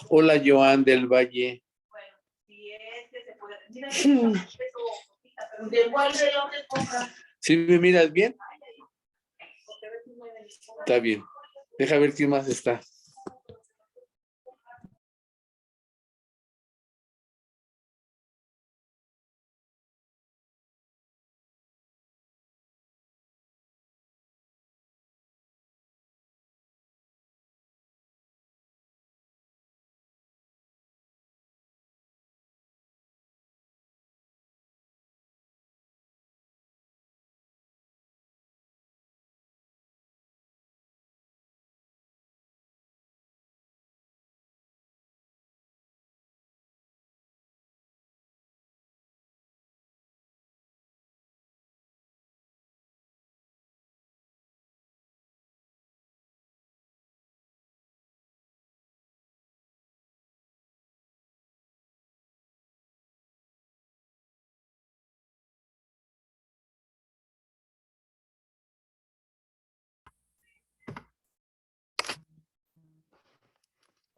Hola, Joan del Valle. ¿Sí me miras bien? Está bien. Deja ver quién más está.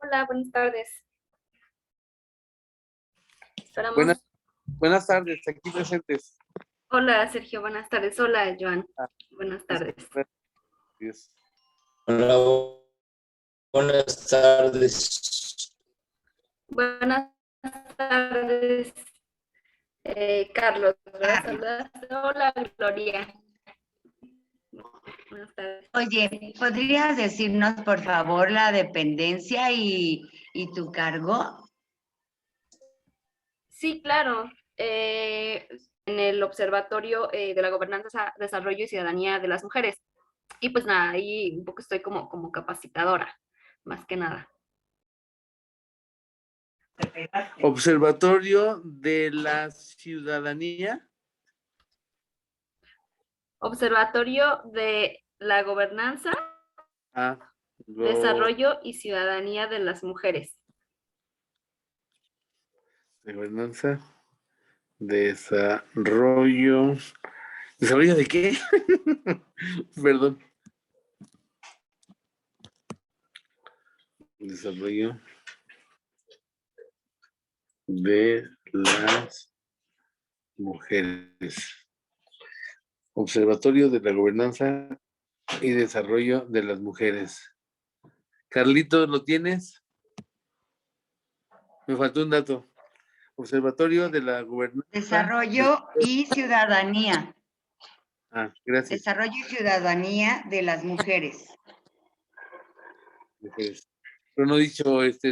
Hola, buenas tardes. Buenas, Esperamos. buenas tardes, aquí presentes. Hola, Sergio, buenas tardes. Hola, Joan. Buenas tardes. Gracias. Hola, buenas tardes. Buenas tardes, Carlos. ¿Verdad? Hola, Gloria. Buenas tardes. Oye, ¿podrías decirnos, por favor, la dependencia y tu cargo? Sí, claro. En el Observatorio de la Gobernanza, Desarrollo y Ciudadanía de las Mujeres. Y pues nada, ahí un poco estoy como capacitadora, más que nada. Observatorio de la Ciudadanía. Observatorio de la Gobernanza, Desarrollo y Ciudadanía de las Mujeres. Gobernanza, desarrollo. ¿Desarrollo de qué? Perdón. Desarrollo de las mujeres. Observatorio de la Gobernanza y Desarrollo de las Mujeres. Carlitos, ¿lo tienes? Me faltó un dato. Observatorio de la Gobernanza. Desarrollo y ciudadanía. Gracias. Desarrollo y ciudadanía de las mujeres. Mujeres. Pero no he dicho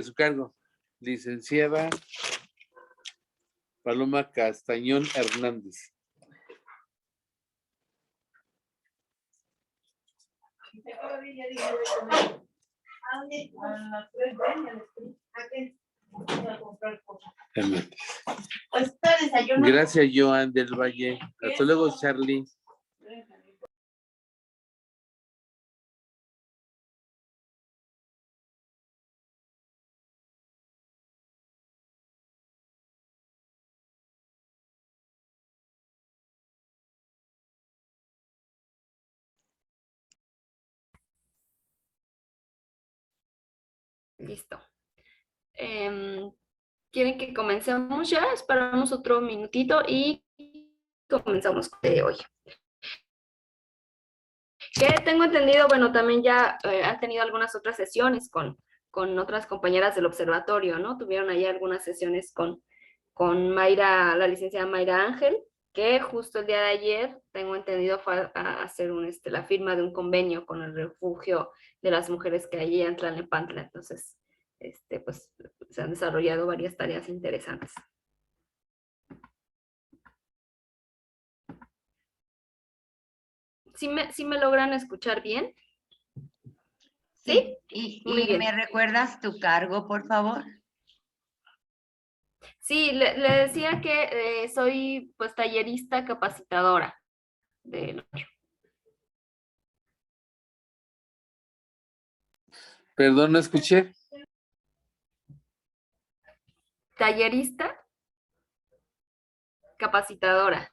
su cargo. Licenciada Paloma Castañón Hernández. Gracias, Joan del Valle. Hasta luego, Charlie. Listo. ¿Quieren que comencemos ya? Esperamos otro minutito y comenzamos hoy. Que tengo entendido, bueno, también ya han tenido algunas otras sesiones con otras compañeras del observatorio, ¿no? Tuvieron ahí algunas sesiones con Mayra, la licenciada Mayra Ángel, que justo el día de ayer, tengo entendido, fue a hacer la firma de un convenio con el refugio de las mujeres que allí en Tlalnepantla. Entonces, pues se han desarrollado varias tareas interesantes. ¿Sí me logran escuchar bien? Sí. Muy bien. ¿Me recuerdas tu cargo, por favor? Sí, le decía que soy pues tallerista capacitadora del otro. Perdón, no escuché. Tallerista capacitadora.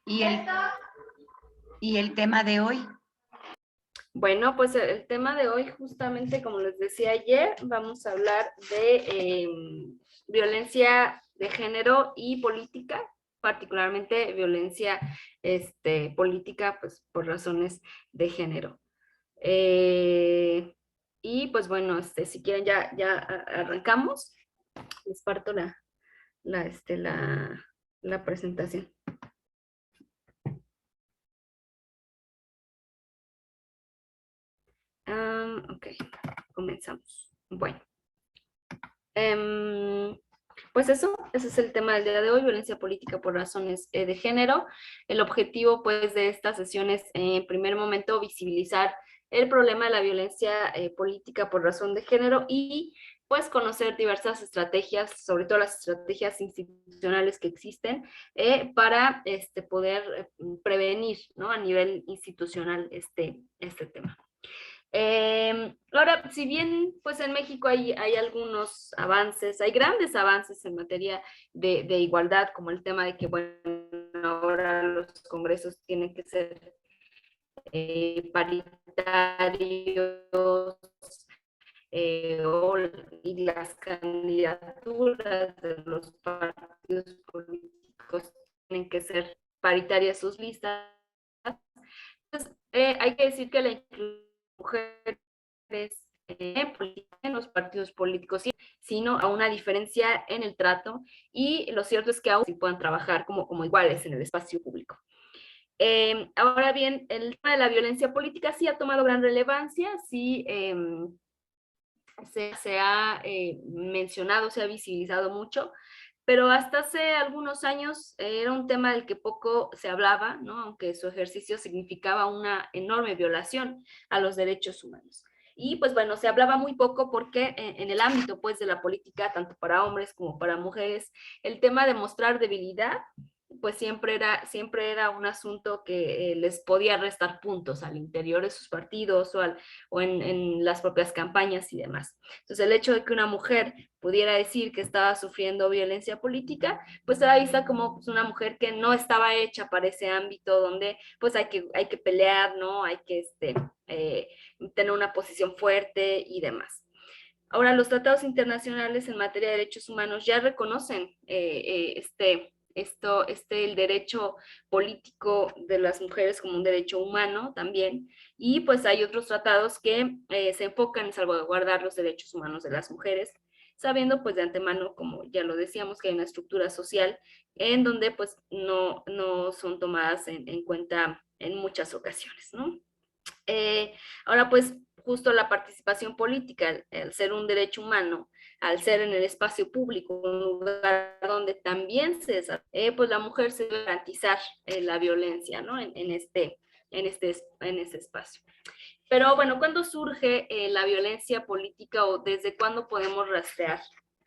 ¿Y el tema de hoy? Bueno, pues el tema de hoy, justamente como les decía ayer, vamos a hablar de violencia de género y política, particularmente violencia política, pues por razones de género. Y pues bueno, si quieren ya arrancamos. Les parto la presentación. Ok, comenzamos. Bueno, pues ese es el tema del día de hoy, violencia política por razones de género. El objetivo, pues, de estas sesiones, en primer momento, visibilizar el problema de la violencia política por razón de género y, pues, conocer diversas estrategias, sobre todo las estrategias institucionales que existen, para poder prevenir, ¿no?, a nivel institucional este tema. Ahora, si bien pues en México hay algunos avances, hay grandes avances en materia de igualdad, como el tema de que, bueno, ahora los congresos tienen que ser paritarios, y las candidaturas de los partidos políticos tienen que ser paritarias sus listas. Entonces, hay que decir que la inclusión mujeres en los partidos políticos, sino a una diferencia en el trato, y lo cierto es que aún sí puedan trabajar como iguales en el espacio público. Ahora bien, el tema de la violencia política sí ha tomado gran relevancia, sí se ha mencionado, se ha visibilizado mucho, pero hasta hace algunos años era un tema del que poco se hablaba, ¿no?, aunque su ejercicio significaba una enorme violación a los derechos humanos. Y pues bueno, se hablaba muy poco porque en el ámbito pues de la política, tanto para hombres como para mujeres, el tema de mostrar debilidad pues siempre era un asunto que les podía restar puntos al interior de sus partidos o en las propias campañas y demás. Entonces el hecho de que una mujer pudiera decir que estaba sufriendo violencia política, pues era vista como pues, una mujer que no estaba hecha para ese ámbito donde pues hay que pelear, ¿no? Hay que tener una posición fuerte y demás. Ahora, los tratados internacionales en materia de derechos humanos ya reconocen el derecho político de las mujeres como un derecho humano también, y pues hay otros tratados que se enfocan en salvaguardar los derechos humanos de las mujeres, sabiendo pues de antemano, como ya lo decíamos, que hay una estructura social en donde pues no son tomadas en cuenta en muchas ocasiones, ¿no? Ahora pues justo la participación política, al ser un derecho humano, al ser en el espacio público, un lugar donde también se desarrolla, pues la mujer se debe garantizar la violencia, ¿no? En ese espacio. Pero bueno, ¿cuándo surge la violencia política o desde cuándo podemos rastrear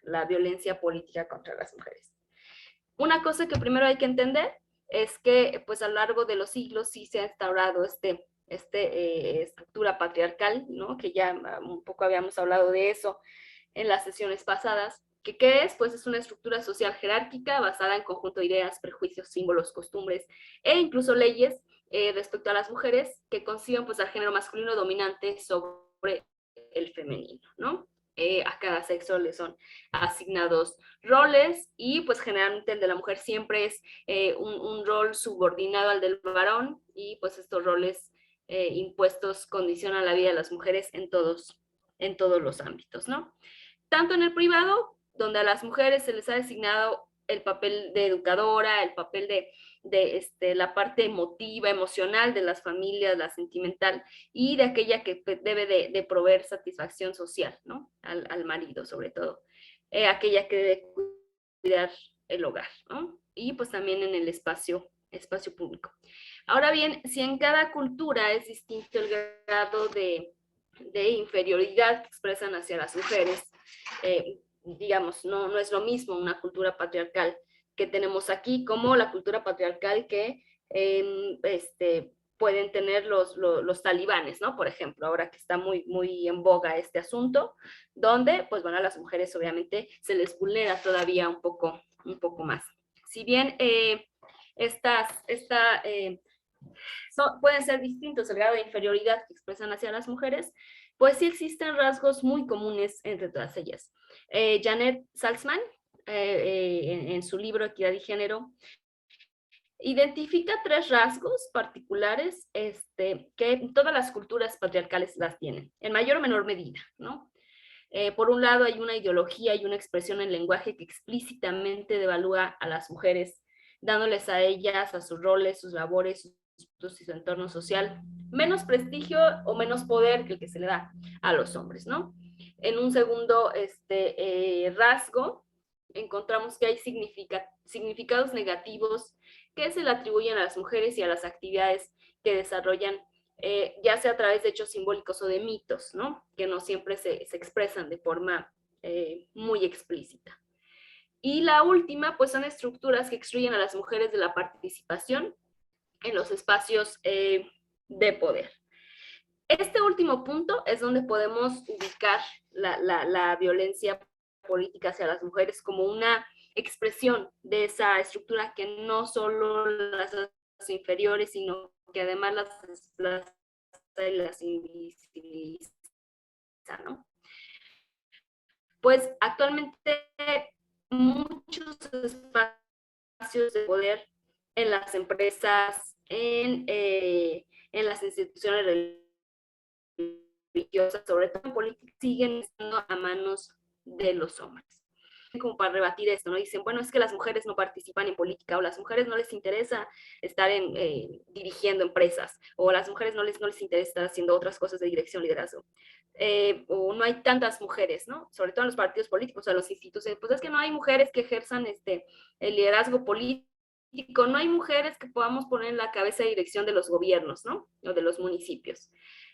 la violencia política contra las mujeres? Una cosa que primero hay que entender es que pues a lo largo de los siglos sí se ha instaurado estructura patriarcal, ¿no? Que ya un poco habíamos hablado de eso en las sesiones pasadas. ¿Qué es? Pues es una estructura social jerárquica basada en conjunto de ideas, prejuicios, símbolos, costumbres e incluso leyes respecto a las mujeres que conciben pues al género masculino dominante sobre el femenino, ¿no? A cada sexo le son asignados roles y pues generalmente el de la mujer siempre es un rol subordinado al del varón, y pues estos roles impuestos condicionan la vida de las mujeres en todos los ámbitos, ¿no? Tanto en el privado, donde a las mujeres se les ha designado el papel de educadora, el papel de la parte emotiva, emocional de las familias, la sentimental, y de aquella que debe de proveer satisfacción social, ¿no? Al marido, sobre todo. Aquella que debe cuidar el hogar, ¿no? Y pues también en el espacio público. Ahora bien, si en cada cultura es distinto el grado de inferioridad que expresan hacia las mujeres, digamos, no es lo mismo una cultura patriarcal que tenemos aquí como la cultura patriarcal que pueden tener los talibanes, ¿no? Por ejemplo, ahora que está muy en boga este asunto, donde, pues bueno, a las mujeres obviamente se les vulnera todavía un poco más. Si bien pueden ser distintos el grado de inferioridad que expresan hacia las mujeres, pues sí existen rasgos muy comunes entre todas ellas. Janet Salzman, en su libro Equidad y Género, identifica 3 rasgos particulares que todas las culturas patriarcales las tienen, en mayor o menor medida, ¿no? Por un lado, hay una ideología y una expresión en lenguaje que explícitamente devalúa a las mujeres, dándoles a ellas, a sus roles, sus labores, y su entorno social, menos prestigio o menos poder que el que se le da a los hombres, ¿no? En un segundo rasgo, encontramos que hay significados negativos que se le atribuyen a las mujeres y a las actividades que desarrollan, ya sea a través de hechos simbólicos o de mitos, ¿no? Que no siempre se expresan de forma muy explícita. Y la última, pues son estructuras que excluyen a las mujeres de la participación en los espacios de poder. Este último punto es donde podemos ubicar la violencia política hacia las mujeres como una expresión de esa estructura que no solo las hace inferiores, sino que además las desplaza y las invisibiliza, ¿no? Pues actualmente muchos espacios de poder en las empresas, en las instituciones religiosas, sobre todo en política, siguen estando a manos de los hombres. Como para rebatir esto, ¿no? Dicen, bueno, es que las mujeres no participan en política, o las mujeres no les interesa estar dirigiendo empresas, o a las mujeres no les interesa estar haciendo otras cosas de dirección, liderazgo. O no hay tantas mujeres, ¿no? Sobre todo en los partidos políticos, o en los institutos, pues es que no hay mujeres que ejerzan el liderazgo político, no hay mujeres que podamos poner en la cabeza de dirección de los gobiernos, ¿no? O de los municipios.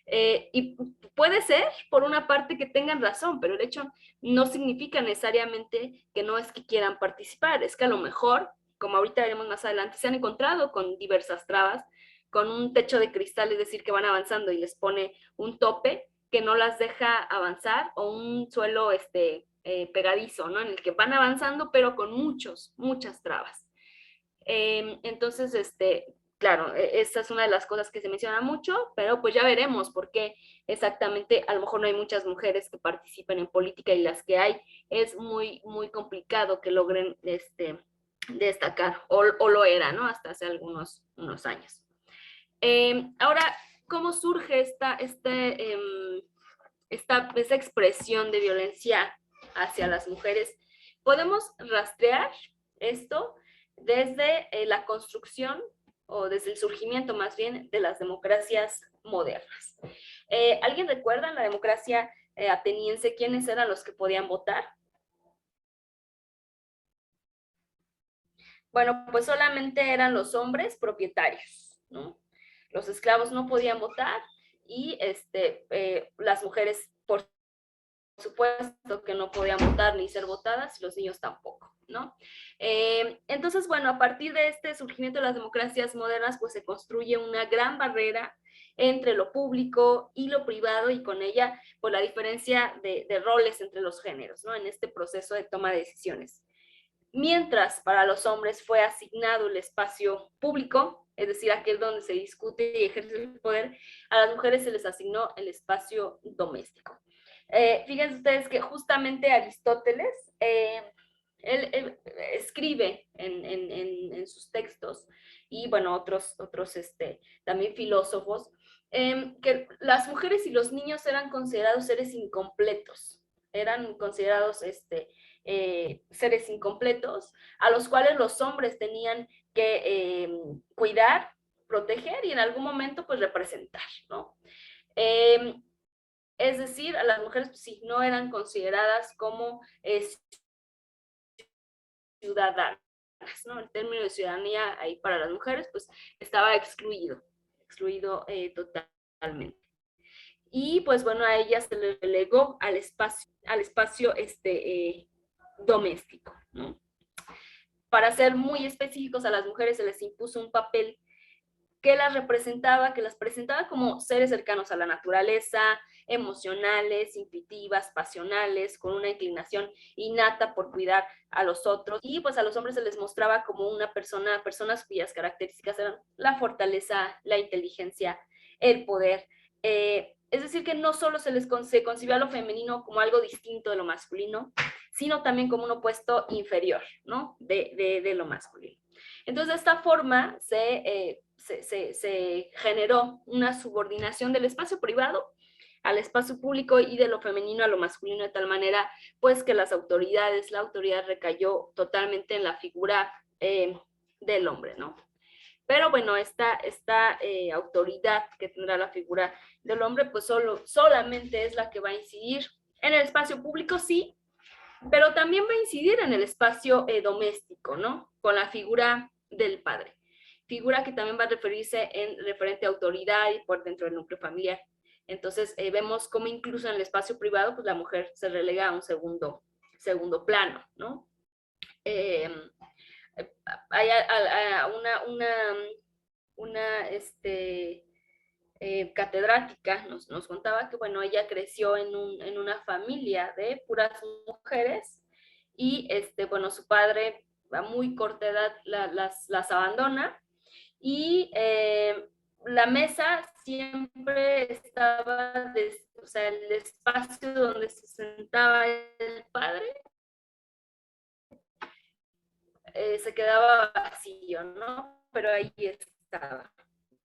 Y puede ser, por una parte, que tengan razón, pero el hecho no significa necesariamente que no es que quieran participar, es que a lo mejor, como ahorita veremos más adelante, se han encontrado con diversas trabas, con un techo de cristal, es decir, que van avanzando y les pone un tope que no las deja avanzar, o un suelo pegadizo, ¿no? En el que van avanzando, pero con muchas trabas. Entonces, claro, esta es una de las cosas que se menciona mucho, pero pues ya veremos por qué exactamente a lo mejor no hay muchas mujeres que participen en política, y las que hay es muy complicado que logren destacar, o lo era, ¿no? Hasta hace unos años. Ahora, ¿cómo surge esta expresión de violencia hacia las mujeres? Podemos rastrear esto desde la construcción, o desde el surgimiento más bien, de las democracias modernas. ¿Alguien recuerda en la democracia ateniense quiénes eran los que podían votar? Bueno, pues solamente eran los hombres propietarios, ¿no? Los esclavos no podían votar, y las mujeres, por supuesto, que no podían votar ni ser votadas, y los niños tampoco, ¿no? Entonces, bueno, a partir de este surgimiento de las democracias modernas, pues se construye una gran barrera entre lo público y lo privado, y con ella, pues la diferencia de roles entre los géneros, ¿no? En este proceso de toma de decisiones. Mientras para los hombres fue asignado el espacio público, es decir, aquel donde se discute y ejerce el poder, a las mujeres se les asignó el espacio doméstico. Fíjense ustedes que justamente Aristóteles, él escribe en sus textos, y bueno, otros también filósofos, que las mujeres y los niños eran considerados seres incompletos, eran considerados seres incompletos, a los cuales los hombres tenían que cuidar, proteger y en algún momento pues representar, ¿no? Es decir, a las mujeres pues, sí, no eran consideradas como ciudadanas, ¿no? El término de ciudadanía ahí para las mujeres pues estaba excluido totalmente. Y pues bueno, a ellas se les relegó al espacio doméstico, ¿no? Para ser muy específicos, a las mujeres se les impuso un papel que las representaba, que las presentaba como seres cercanos a la naturaleza, emocionales, intuitivas, pasionales, con una inclinación innata por cuidar a los otros, y pues a los hombres se les mostraba como personas cuyas características eran la fortaleza, la inteligencia, el poder. Es decir, que no solo se concibió a lo femenino como algo distinto de lo masculino, sino también como un opuesto inferior, ¿no? de lo masculino. Entonces, de esta forma se generó una subordinación del espacio privado al espacio público y de lo femenino a lo masculino, de tal manera, pues, que la autoridad recayó totalmente en la figura del hombre, ¿no? Pero bueno, esta autoridad que tendrá la figura del hombre, pues solamente es la que va a incidir en el espacio público, sí, pero también va a incidir en el espacio doméstico, ¿no? Con la figura del padre. Figura que también va a referirse en referente a autoridad y por dentro del núcleo familiar. Entonces, vemos cómo incluso en el espacio privado, pues la mujer se relega a un segundo plano, ¿no? Hay una catedrática nos contaba que, bueno, ella creció en una familia de puras mujeres y, bueno, su padre a muy corta edad las abandona y la mesa siempre estaba, o sea, el espacio donde se sentaba el padre se quedaba vacío, ¿no? Pero ahí estaba.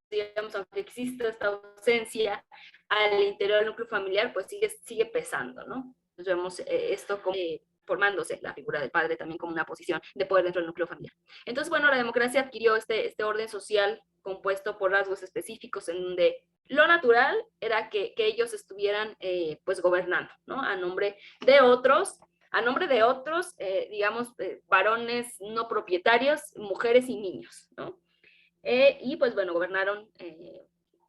Digamos, aunque existe esta ausencia al interior del núcleo familiar, pues sigue pesando, ¿no? Entonces vemos esto como formándose la figura del padre también como una posición de poder dentro del núcleo familiar. Entonces, bueno, la democracia adquirió este orden social compuesto por rasgos específicos en donde lo natural era que ellos estuvieran pues gobernando, ¿no? A nombre de otros, digamos, varones no propietarios, mujeres y niños, ¿no? Y pues bueno, gobernaron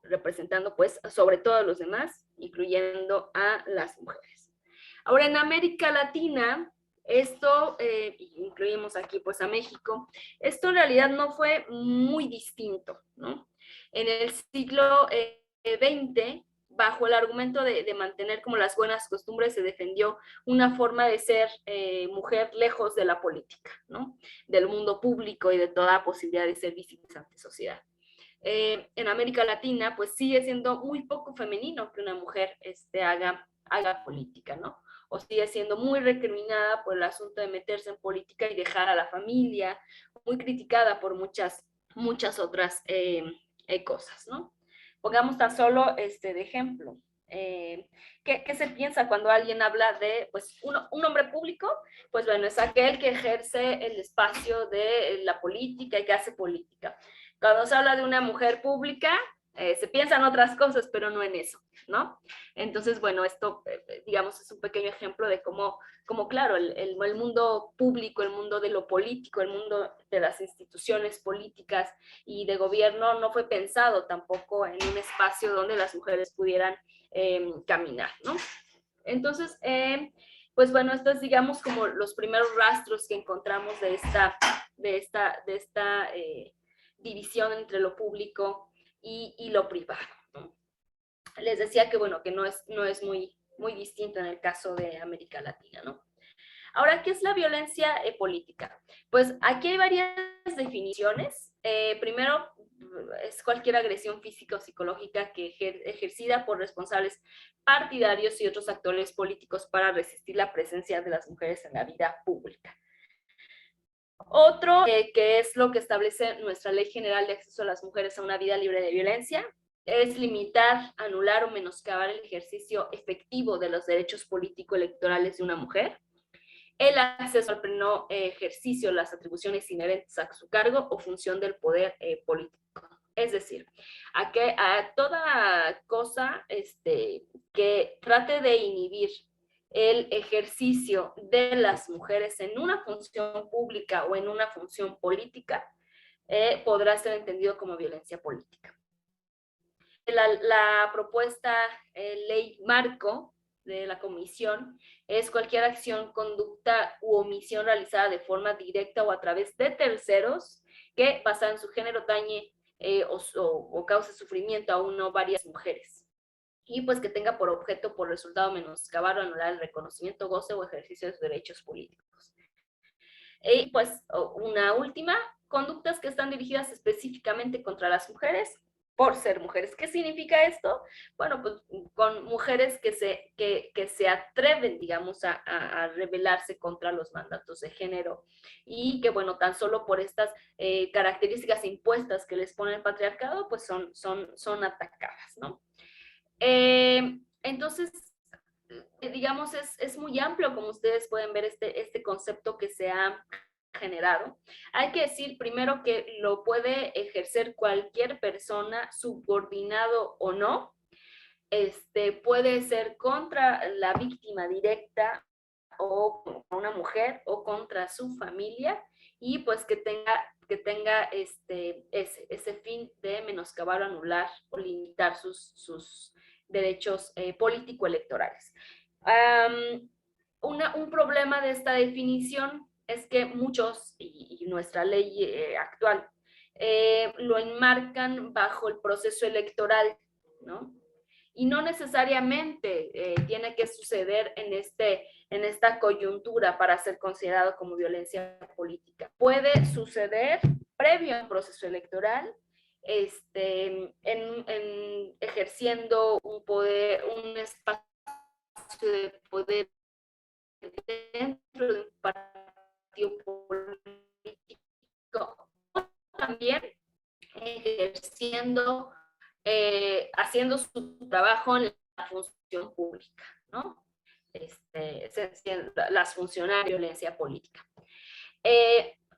representando pues sobre todo a los demás, incluyendo a las mujeres. Ahora en América Latina, esto, incluimos aquí pues a México, esto en realidad no fue muy distinto, ¿no? En el siglo XX, bajo el argumento de mantener como las buenas costumbres, se defendió una forma de ser mujer lejos de la política, ¿no? Del mundo público y de toda posibilidad de ser visibles ante sociedad. En América Latina, pues sigue siendo muy poco femenino que una mujer haga política, ¿no? O sigue siendo muy recriminada por el asunto de meterse en política y dejar a la familia, muy criticada por muchas otras cosas, ¿no? Pongamos tan solo de ejemplo. ¿Qué se piensa cuando alguien habla de pues, un hombre público? Pues bueno, es aquel que ejerce el espacio de la política y que hace política. Cuando se habla de una mujer pública, se piensan otras cosas, pero no en eso, ¿no? Entonces, bueno, esto, digamos, es un pequeño ejemplo de cómo claro, el mundo público, el mundo de lo político, el mundo de las instituciones políticas y de gobierno no fue pensado tampoco en un espacio donde las mujeres pudieran caminar, ¿no? Entonces, pues bueno, estos digamos como los primeros rastros que encontramos de esta división entre lo público y lo privado, ¿no? Les decía que, bueno, que no es muy distinto en el caso de América Latina, ¿no? Ahora, ¿qué es la violencia política? Pues aquí hay varias definiciones. Primero, es cualquier agresión física o psicológica que ejercida por responsables partidarios y otros actores políticos para resistir la presencia de las mujeres en la vida pública. Otro, que es lo que establece nuestra Ley General de Acceso a las Mujeres a una Vida Libre de Violencia, es limitar, anular o menoscabar el ejercicio efectivo de los derechos político-electorales de una mujer, el acceso al pleno ejercicio de las atribuciones inherentes a su cargo o función del poder político. Es decir, a toda cosa que trate de inhibir el ejercicio de las mujeres en una función pública o en una función política, podrá ser entendido como violencia política. La propuesta ley marco de la comisión es cualquier acción, conducta u omisión realizada de forma directa o a través de terceros que, basada en su género, dañe o cause sufrimiento a una o varias mujeres. Y pues que tenga por objeto, por resultado, menoscabar o anular el reconocimiento, goce o ejercicio de sus derechos políticos. Y pues una última, conductas que están dirigidas específicamente contra las mujeres por ser mujeres. ¿Qué significa esto? Bueno, pues con mujeres que se atreven, digamos, a rebelarse contra los mandatos de género y que, bueno, tan solo por estas características impuestas que les pone el patriarcado, pues son atacadas, ¿no? Entonces, digamos, es muy amplio, como ustedes pueden ver, este concepto que se ha generado. Hay que decir primero que lo puede ejercer cualquier persona, subordinado o no. Puede ser contra la víctima directa o contra una mujer o contra su familia, y pues que tenga ese fin de menoscabar, anular o limitar sus derechos político-electorales. Un problema de esta definición es que muchos, y nuestra ley actual, lo enmarcan bajo el proceso electoral, ¿no? Y no necesariamente tiene que suceder en esta coyuntura para ser considerado como violencia política. Puede suceder previo al proceso electoral, ejerciendo un poder, un espacio de poder dentro de un partido político, o también ejerciendo, haciendo su trabajo en la función pública, ¿no? Las funcionarias de violencia política.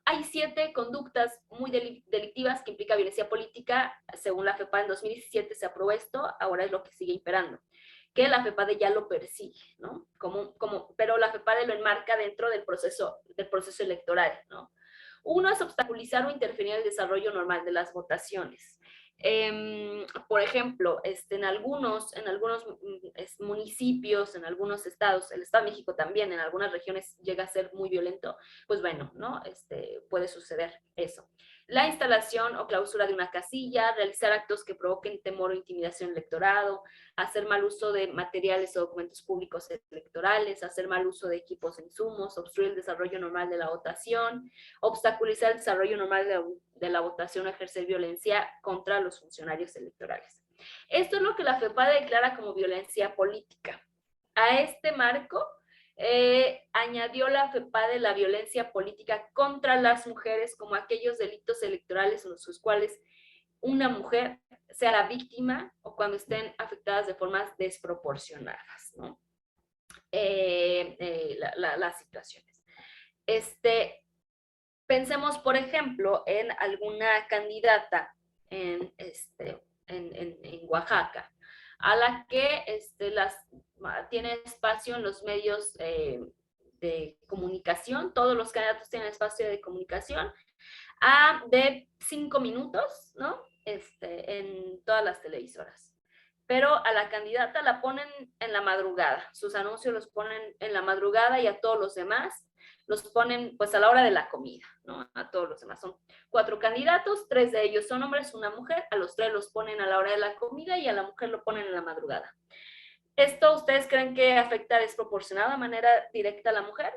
Hay 7 conductas muy delictivas que implica violencia política. Según la FEPADE, en 2017 se aprobó esto, ahora es lo que sigue imperando, que la FEPADE ya lo persigue, ¿no? Pero la FEPADE lo enmarca dentro del proceso electoral, ¿no? Uno es obstaculizar o interferir en el desarrollo normal de las votaciones. Por ejemplo, en algunos municipios, en algunos estados, el Estado de México también, en algunas regiones llega a ser muy violento, pues bueno, ¿no? Puede suceder eso. La instalación o clausura de una casilla, realizar actos que provoquen temor o intimidación al electorado, hacer mal uso de materiales o documentos públicos electorales, hacer mal uso de equipos e insumos, obstruir el desarrollo normal de la votación, obstaculizar el desarrollo normal de la votación o ejercer violencia contra los funcionarios electorales. Esto es lo que la FEPADE declara como violencia política. A este marco añadió la FEPADE la violencia política contra las mujeres como aquellos delitos electorales en los cuales una mujer sea la víctima o cuando estén afectadas de formas desproporcionadas, ¿no? Las situaciones. Pensemos, por ejemplo, en alguna candidata en Oaxaca, a la que tiene espacio en los medios de comunicación. Todos los candidatos tienen espacio de comunicación de 5 minutos, ¿no? En todas las televisoras. Pero a la candidata la ponen en la madrugada. Sus anuncios los ponen en la madrugada, y a todos los demás los ponen pues a la hora de la comida, ¿no? A todos los demás. Son 4 candidatos, 3 de ellos son hombres, una mujer. A los 3 los ponen a la hora de la comida y a la mujer lo ponen en la madrugada. ¿Esto ustedes creen que afecta desproporcionada de manera directa a la mujer?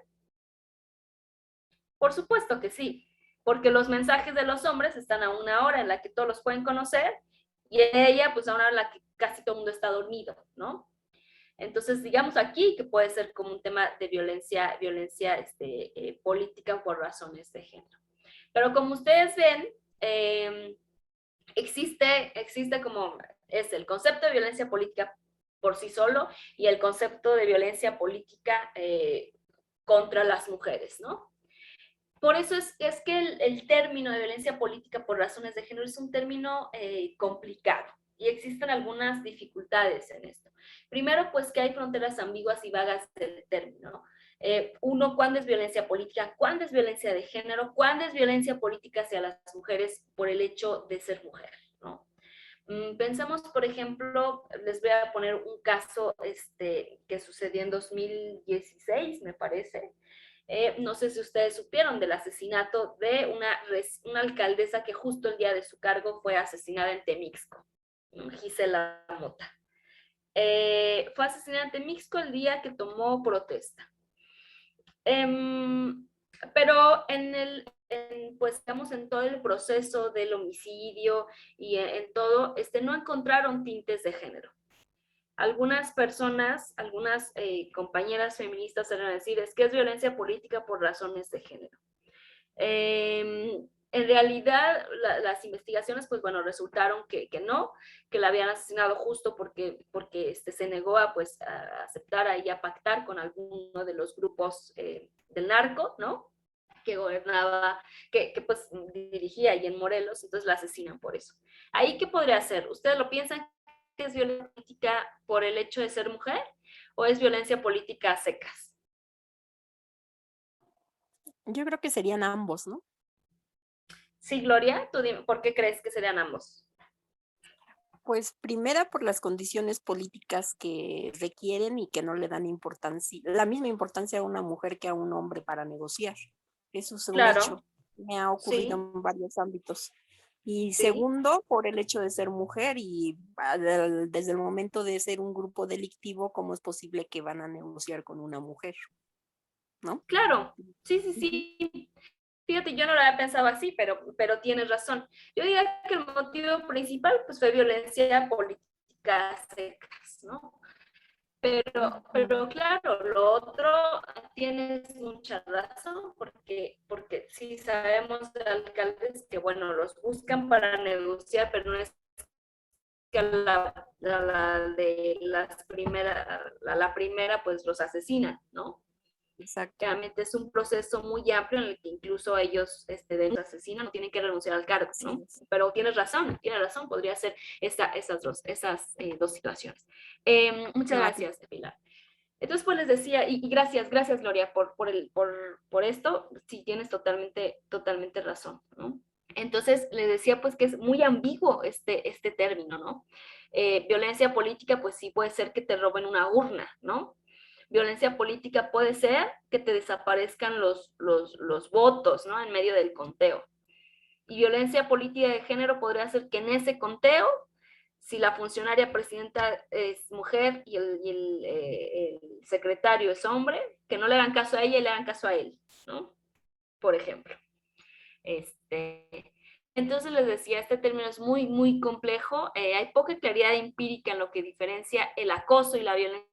Por supuesto que sí, porque los mensajes de los hombres están a una hora en la que todos los pueden conocer, y ella pues a una hora en la que casi todo el mundo está dormido, ¿no? Entonces, digamos aquí que puede ser como un tema de violencia política por razones de género. Pero como ustedes ven, existe como es el concepto de violencia política por sí solo y el concepto de violencia política contra las mujeres, ¿no? Por eso es que el término de violencia política por razones de género es un término complicado, y existen algunas dificultades en esto. Primero, pues que hay fronteras ambiguas y vagas del término. Uno, ¿cuándo es violencia política? ¿Cuándo es violencia de género? ¿Cuándo es violencia política hacia las mujeres por el hecho de ser mujer, ¿no? Pensamos, por ejemplo, les voy a poner un caso que sucedió en 2016, me parece, No sé si ustedes supieron del asesinato de una alcaldesa que justo el día de su cargo fue asesinada en Temixco, Gisela Mota. Fue asesinada en Temixco el día que tomó protesta. Pero pues digamos, en todo el proceso del homicidio y en todo, no encontraron tintes de género. Algunas personas, algunas compañeras feministas van a decir, es que es violencia política por razones de género. En realidad, las investigaciones, pues bueno, resultaron que no, que la habían asesinado justo porque se negó a, pues, a aceptar y a pactar con alguno de los grupos del narco, ¿no? Que gobernaba, que pues dirigía ahí en Morelos, entonces la asesinan por eso. ¿Ahí qué podría hacer? ¿Ustedes lo piensan que es violencia política por el hecho de ser mujer o es violencia política a secas? Yo creo que serían ambos, ¿no? Sí, Gloria, tú dime, ¿por qué crees que serían ambos? Pues primera por las condiciones políticas que requieren y que no le dan importancia, la misma importancia a una mujer que a un hombre para negociar. Eso es un Claro, hecho. Me ha ocurrido sí, en varios ámbitos. Y sí. segundo, por el hecho de ser mujer y desde el momento de ser un grupo delictivo, ¿cómo es posible que van a negociar con una mujer? ¿No? Claro, sí, sí, sí. Fíjate, yo no lo había pensado así, pero tienes razón. Yo diría que el motivo principal pues, fue violencia política a secas, ¿no? Pero claro, lo otro tienes mucha razón, porque sí sabemos de alcaldes que, bueno, los buscan para negociar, pero no es que la primera pues los asesinan, ¿no? Exacto. Realmente es un proceso muy amplio en el que incluso ellos de los asesinos no tienen que renunciar al cargo, ¿no? Sí. Pero tienes razón, podría ser esas dos situaciones. Muchas gracias, Pilar. Entonces, pues les decía, y gracias, Gloria, por esto, sí, tienes totalmente razón, ¿no? Entonces, les decía, pues, que es muy ambiguo este término, ¿no? Violencia política, pues sí puede ser que te roben una urna, ¿no? Violencia política puede ser que te desaparezcan los votos, ¿no? En medio del conteo. Y violencia política de género podría ser que en ese conteo, si la funcionaria presidenta es mujer y el secretario es hombre, que no le hagan caso a ella y le hagan caso a él, ¿no? Por ejemplo. Entonces les decía, este término es muy, muy complejo. Hay poca claridad empírica en lo que diferencia el acoso y la violencia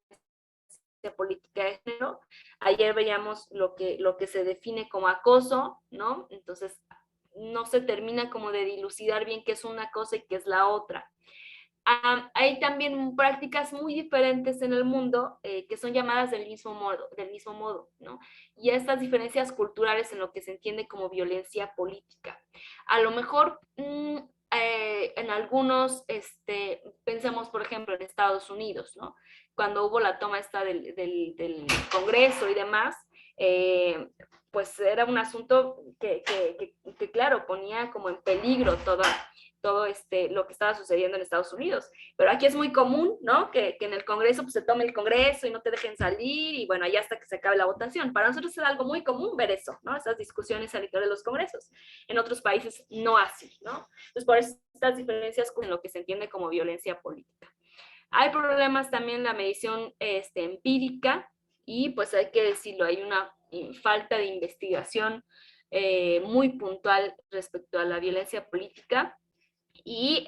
política de género. Ayer veíamos lo que se define como acoso, ¿no? Entonces, no se termina como de dilucidar bien qué es una cosa y qué es la otra. Hay también prácticas muy diferentes en el mundo que son llamadas del mismo modo, ¿no? Y estas diferencias culturales en lo que se entiende como violencia política. A lo mejor en algunos, pensamos por ejemplo en Estados Unidos, ¿no? Cuando hubo la toma esta del Congreso y demás, pues era un asunto que claro, ponía como en peligro todo lo que estaba sucediendo en Estados Unidos. Pero aquí es muy común, ¿no? Que en el Congreso pues, se tome el Congreso y no te dejen salir y bueno, allá hasta que se acabe la votación. Para nosotros es algo muy común ver eso, ¿no? Esas discusiones al interior de los Congresos. En otros países no así, ¿no? Entonces, por eso estas diferencias con lo que se entiende como violencia política. Hay problemas también en la medición empírica y pues hay que decirlo, hay una falta de investigación muy puntual respecto a la violencia política y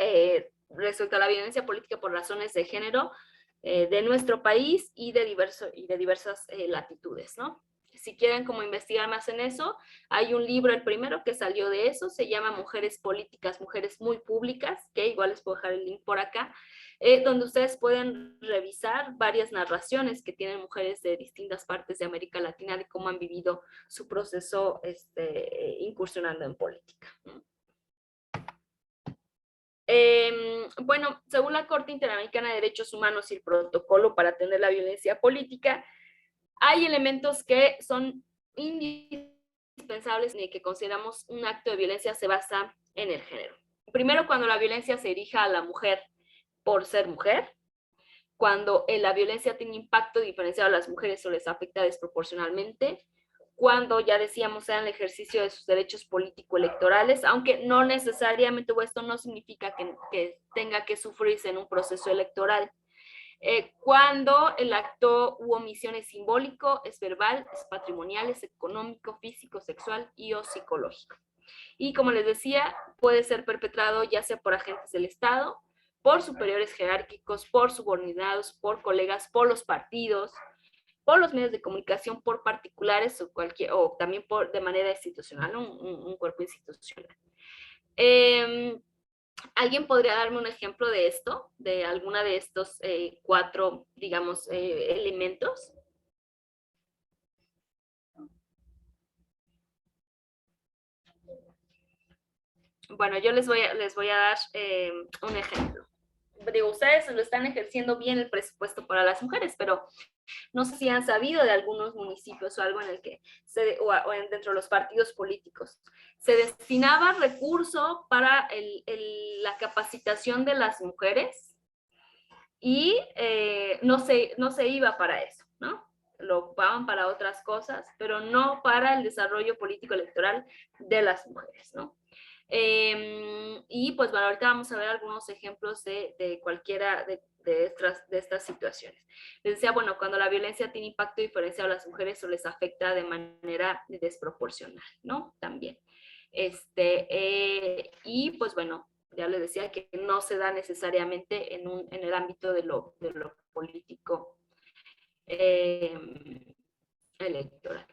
respecto a la violencia política por razones de género de nuestro país y de diversas latitudes, ¿no? Si quieren como investigar más en eso, hay un libro, el primero que salió de eso, se llama Mujeres Políticas, Mujeres Muy Públicas, que igual les puedo dejar el link por acá, donde ustedes pueden revisar varias narraciones que tienen mujeres de distintas partes de América Latina de cómo han vivido su proceso incursionando en política, ¿no? Bueno, según la Corte Interamericana de Derechos Humanos y el protocolo para atender la violencia política, hay elementos que son indispensables y que consideramos un acto de violencia se basa en el género. Primero, cuando la violencia se dirige a la mujer por ser mujer, cuando la violencia tiene impacto diferenciado a las mujeres o les afecta desproporcionalmente, cuando, ya decíamos, sean el ejercicio de sus derechos político-electorales, aunque no necesariamente, o esto no significa que tenga que sufrirse en un proceso electoral. Cuando el acto u omisión es simbólico, es verbal, es patrimonial, es económico, físico, sexual y o psicológico. Y como les decía, puede ser perpetrado ya sea por agentes del Estado, por superiores jerárquicos, por subordinados, por colegas, por los partidos, por los medios de comunicación, por particulares o también de manera institucional, ¿no? un cuerpo institucional. ¿Alguien podría darme un ejemplo de esto, de alguna de estos 4, digamos, elementos? Bueno, yo les voy a dar un ejemplo. Digo, ustedes lo están ejerciendo bien el presupuesto para las mujeres, pero no sé si han sabido de algunos municipios o algo en el que, dentro de los partidos políticos, se destinaba recurso para la capacitación de las mujeres y no se iba para eso, ¿no? Lo ocupaban para otras cosas, pero no para el desarrollo político electoral de las mujeres, ¿no? Y pues bueno, ahorita vamos a ver algunos ejemplos de cualquiera de estas situaciones. Les decía, bueno, cuando la violencia tiene impacto diferenciado a las mujeres o les afecta de manera desproporcional, ¿no? También. Y pues bueno, ya les decía que no se da necesariamente en el ámbito de lo político electoral.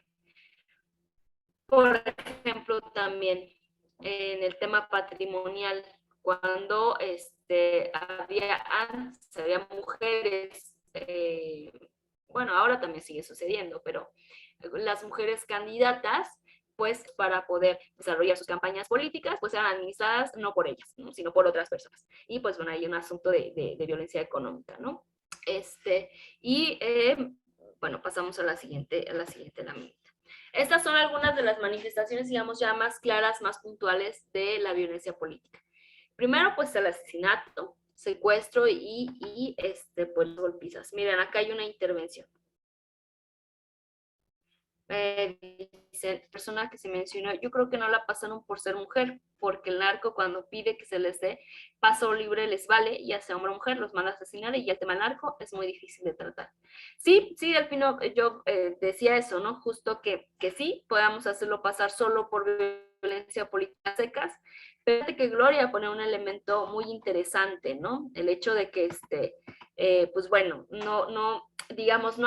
Por ejemplo, también en el tema patrimonial, cuando había mujeres, bueno, ahora también sigue sucediendo, pero las mujeres candidatas, pues para poder desarrollar sus campañas políticas, pues eran administradas no por ellas, ¿no? Sino por otras personas. Y pues bueno, hay un asunto de violencia económica, ¿no? Bueno, pasamos a la siguiente lámina. Estas son algunas de las manifestaciones, digamos, ya más claras, más puntuales de la violencia política. Primero, pues el asesinato, secuestro y pues golpizas. Miren, acá hay una intervención. Dice, la persona que se mencionó, yo creo que no la pasaron por ser mujer, porque el narco cuando pide que se les dé paso libre les vale, ya sea hombre o mujer, los manda a asesinar y el tema del narco es muy difícil de tratar. Sí, Delfino, yo decía eso, ¿no? Justo que sí, podamos hacerlo pasar solo por violencia política secas, pero fíjate que Gloria pone un elemento muy interesante, ¿no? El hecho de que, pues bueno, no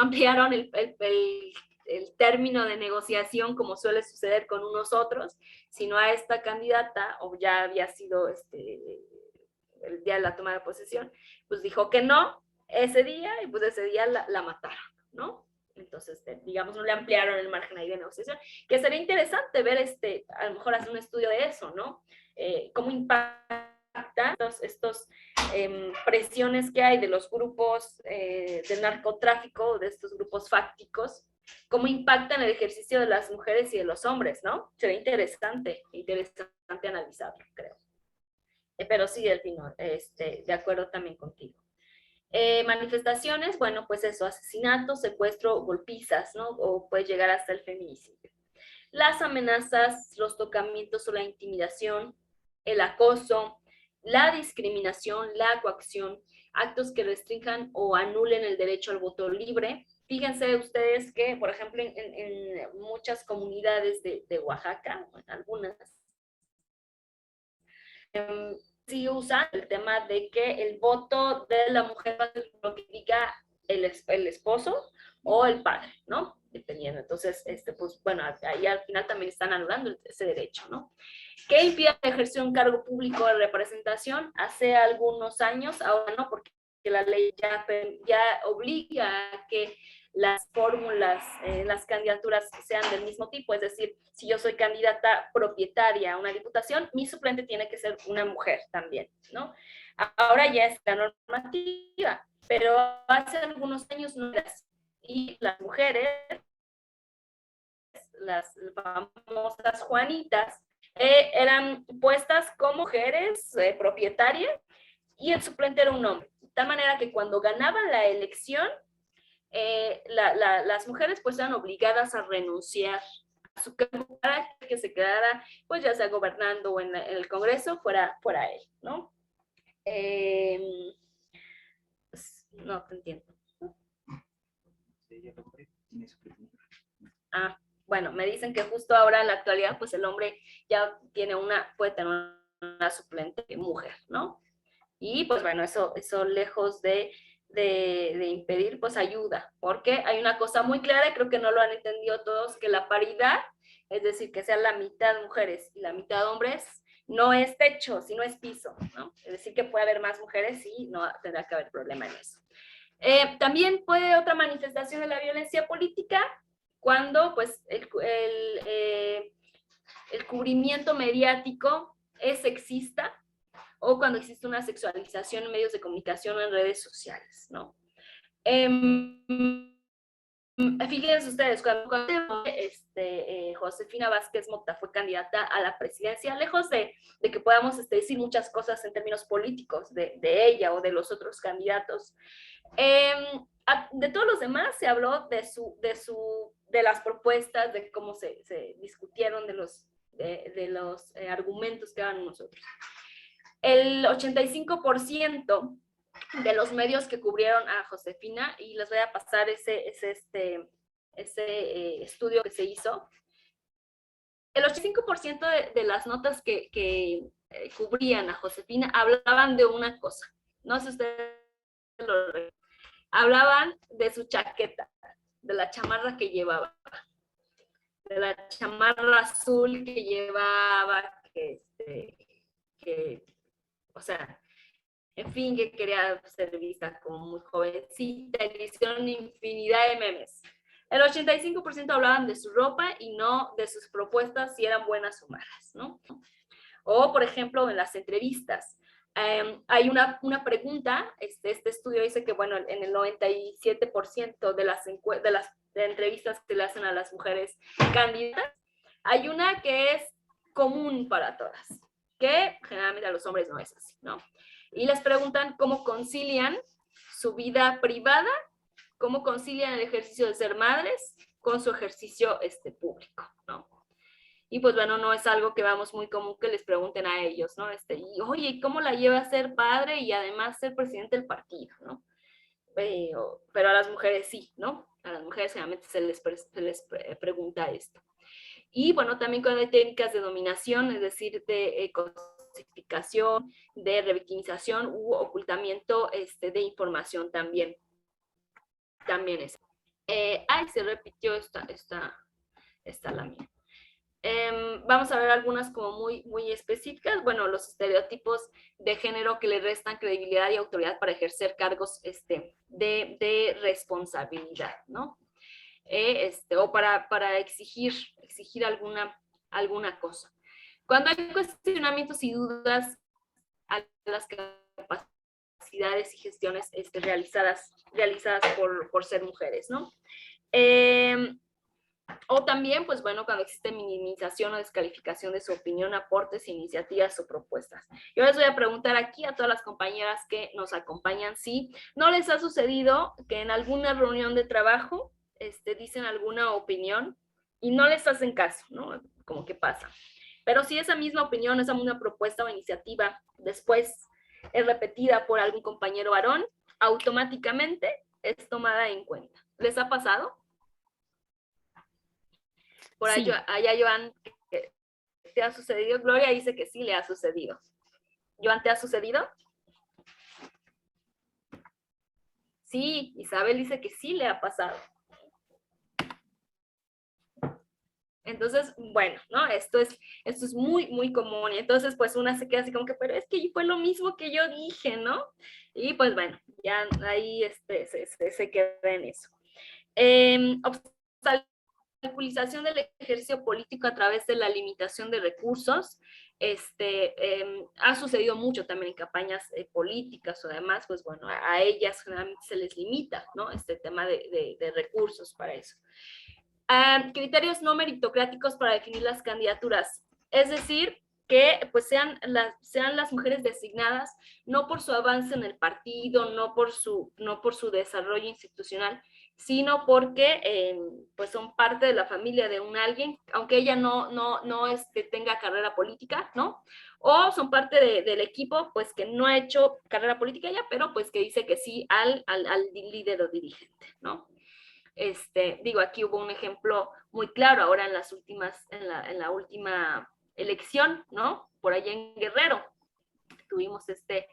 ampliaron el término de negociación como suele suceder con unos otros, sino a esta candidata, o ya había sido el día de la toma de posesión, pues dijo que no ese día, y pues ese día la mataron, ¿no? Entonces, digamos, no le ampliaron el margen ahí de negociación, que sería interesante ver, a lo mejor hacer un estudio de eso, ¿no? Cómo impacta estos presiones que hay de los grupos de narcotráfico, de estos grupos fácticos, cómo impactan el ejercicio de las mujeres y de los hombres, ¿no? Sería interesante analizarlo, creo. Pero sí, Delfino, de acuerdo también contigo. Manifestaciones, bueno, pues eso, asesinato, secuestro, golpizas, ¿no? O puede llegar hasta el feminicidio. Las amenazas, los tocamientos o la intimidación, el acoso, la discriminación, la coacción, actos que restrinjan o anulen el derecho al voto libre. Fíjense ustedes que, por ejemplo, en muchas comunidades de Oaxaca, en algunas, sí usan el tema de que el voto de la mujer va a ser lo que diga el esposo o el padre, ¿no? Dependiendo. Entonces, pues bueno, ahí al final también están anulando ese derecho, ¿no? ¿Qué impide ejercer un cargo público de representación? Hace algunos años, ahora no, porque la ley ya obliga a que las fórmulas, las candidaturas sean del mismo tipo, es decir, si yo soy candidata propietaria a una diputación, mi suplente tiene que ser una mujer también, ¿no? Ahora ya es la normativa, pero hace algunos años no era así. Y las mujeres, las famosas Juanitas, eran puestas como mujeres propietarias y el suplente era un hombre. De tal manera que cuando ganaban la elección, las mujeres pues eran obligadas a renunciar su campo para que se quedara, pues ya sea gobernando o en el Congreso, fuera él, ¿no? No te entiendo. Ah, bueno, me dicen que justo ahora en la actualidad, pues el hombre ya puede tener una suplente mujer, ¿no? Y pues bueno, eso lejos de impedir, pues ayuda, porque hay una cosa muy clara, y creo que no lo han entendido todos, que la paridad, es decir, que sea la mitad mujeres y la mitad hombres, no es techo, sino es piso, ¿no? Es decir, que puede haber más mujeres y no tendrá que haber problema en eso. También puede otra manifestación de la violencia política cuando pues el cubrimiento mediático es sexista, o cuando existe una sexualización en medios de comunicación o en redes sociales, ¿no? Fíjense ustedes, cuando Josefina Vázquez Mota fue candidata a la presidencia, lejos de que podamos decir muchas cosas en términos políticos de ella o de los otros candidatos, de todos los demás se habló de las propuestas, de cómo se discutieron, de los argumentos que daban nosotros. El 85% de los medios que cubrieron a Josefina, y les voy a pasar ese estudio que se hizo, el 85% de las notas que cubrían a Josefina hablaban de una cosa, no sé si ustedes lo recuerdan, hablaban de su chaqueta, de la chamarra que llevaba, de la chamarra azul que llevaba, o sea, en fin, que quería ser vista como muy jovencita, y hicieron infinidad de memes. El 85% hablaban de su ropa y no de sus propuestas, si eran buenas o malas, ¿no? O, por ejemplo, en las entrevistas, hay una pregunta, este estudio dice que, bueno, en el 97% de las entrevistas que le hacen a las mujeres candidatas, hay una que es común para todas, que generalmente a los hombres no es así, ¿no? Y les preguntan cómo concilian su vida privada, cómo concilian el ejercicio de ser madres con su ejercicio público, ¿no? Y pues bueno, no es algo que vamos muy común que les pregunten a ellos, ¿no? Y oye, ¿cómo la lleva a ser padre y además ser presidente del partido, ¿no? Pero a las mujeres sí, ¿no? A las mujeres generalmente se les pregunta esto. Y bueno, también cuando hay técnicas de dominación, es decir, de cosificación, de revictimización u ocultamiento de información también es. Se repitió esta lámina. Vamos a ver algunas como muy específicas. Bueno, los estereotipos de género que le restan credibilidad y autoridad para ejercer cargos de responsabilidad, ¿no? O para exigir alguna cosa. Cuando hay cuestionamientos y dudas a las capacidades y gestiones realizadas por ser mujeres, ¿no? O también, pues bueno, cuando existe minimización o descalificación de su opinión, aportes, iniciativas o propuestas. Yo les voy a preguntar aquí a todas las compañeras que nos acompañan, si no les ha sucedido que en alguna reunión de trabajo dicen alguna opinión y no les hacen caso, ¿no? Como que pasa. Pero si esa misma opinión, esa misma propuesta o iniciativa después es repetida por algún compañero varón, automáticamente es tomada en cuenta. ¿Les ha pasado? Por ahí, sí. Allá Joan, ¿te ha sucedido? Gloria dice que sí le ha sucedido. ¿Joan, te ha sucedido? Sí, Isabel dice que sí le ha pasado. Entonces, bueno, ¿no? Esto es muy común. Y entonces, pues, una se queda así como que, pero es que fue lo mismo que yo dije, ¿no? Y pues, bueno, ya ahí se queda en eso. Obstaculización del ejercicio político a través de la limitación de recursos. Ha sucedido mucho también en campañas políticas o demás, pues, bueno, a ellas generalmente se les limita, ¿no? Este tema de recursos para eso. Criterios no meritocráticos para definir las candidaturas, es decir, que pues sean las mujeres designadas no por su avance en el partido, no por su desarrollo institucional, sino porque pues son parte de la familia de un alguien, aunque ella no tenga carrera política, ¿no? O son parte del equipo, pues que no ha hecho carrera política ella, pero pues que dice que sí al líder o dirigente, ¿no? Digo, aquí hubo un ejemplo muy claro ahora en las últimas, en la última elección, ¿no? Por allá en Guerrero, tuvimos este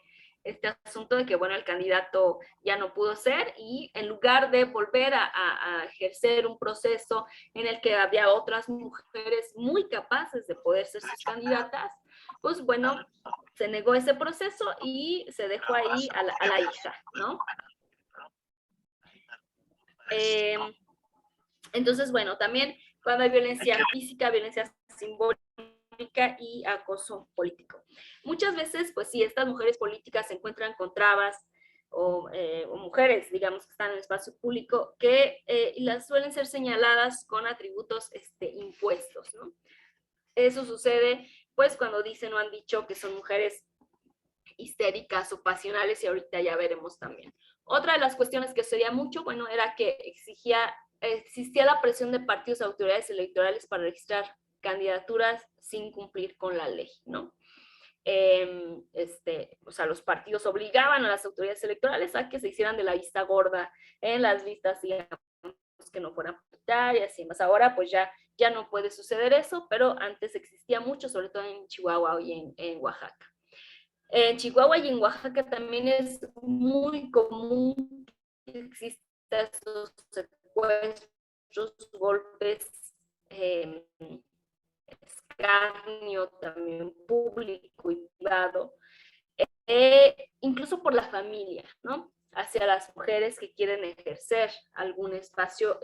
asunto de que, bueno, el candidato ya no pudo ser y en lugar de volver a ejercer un proceso en el que había otras mujeres muy capaces de poder ser sus candidatas, pues bueno, se negó ese proceso y se dejó ahí a la hija, ¿no? Entonces, bueno, también cuando hay violencia física, violencia simbólica y acoso político. Muchas veces, pues sí, estas mujeres políticas se encuentran con trabas o mujeres, digamos, que están en el espacio público, que las suelen ser señaladas con atributos impuestos, ¿no? Eso sucede, pues, cuando dicen o han dicho que son mujeres histéricas o pasionales, y ahorita ya veremos también. Otra de las cuestiones que sería mucho, bueno, era que existía la presión de partidos y autoridades electorales para registrar candidaturas sin cumplir con la ley, ¿no? O sea, los partidos obligaban a las autoridades electorales a que se hicieran de la vista gorda en las listas, digamos, que no fueran prioritarias y más. Ahora, pues ya no puede suceder eso, pero antes existía mucho, sobre todo en Chihuahua y en Oaxaca. En Chihuahua y en Oaxaca también es muy común que existan esos secuestros, golpes, escarnio también público y privado, incluso por la familia, ¿no? Hacia las mujeres que quieren ejercer algún espacio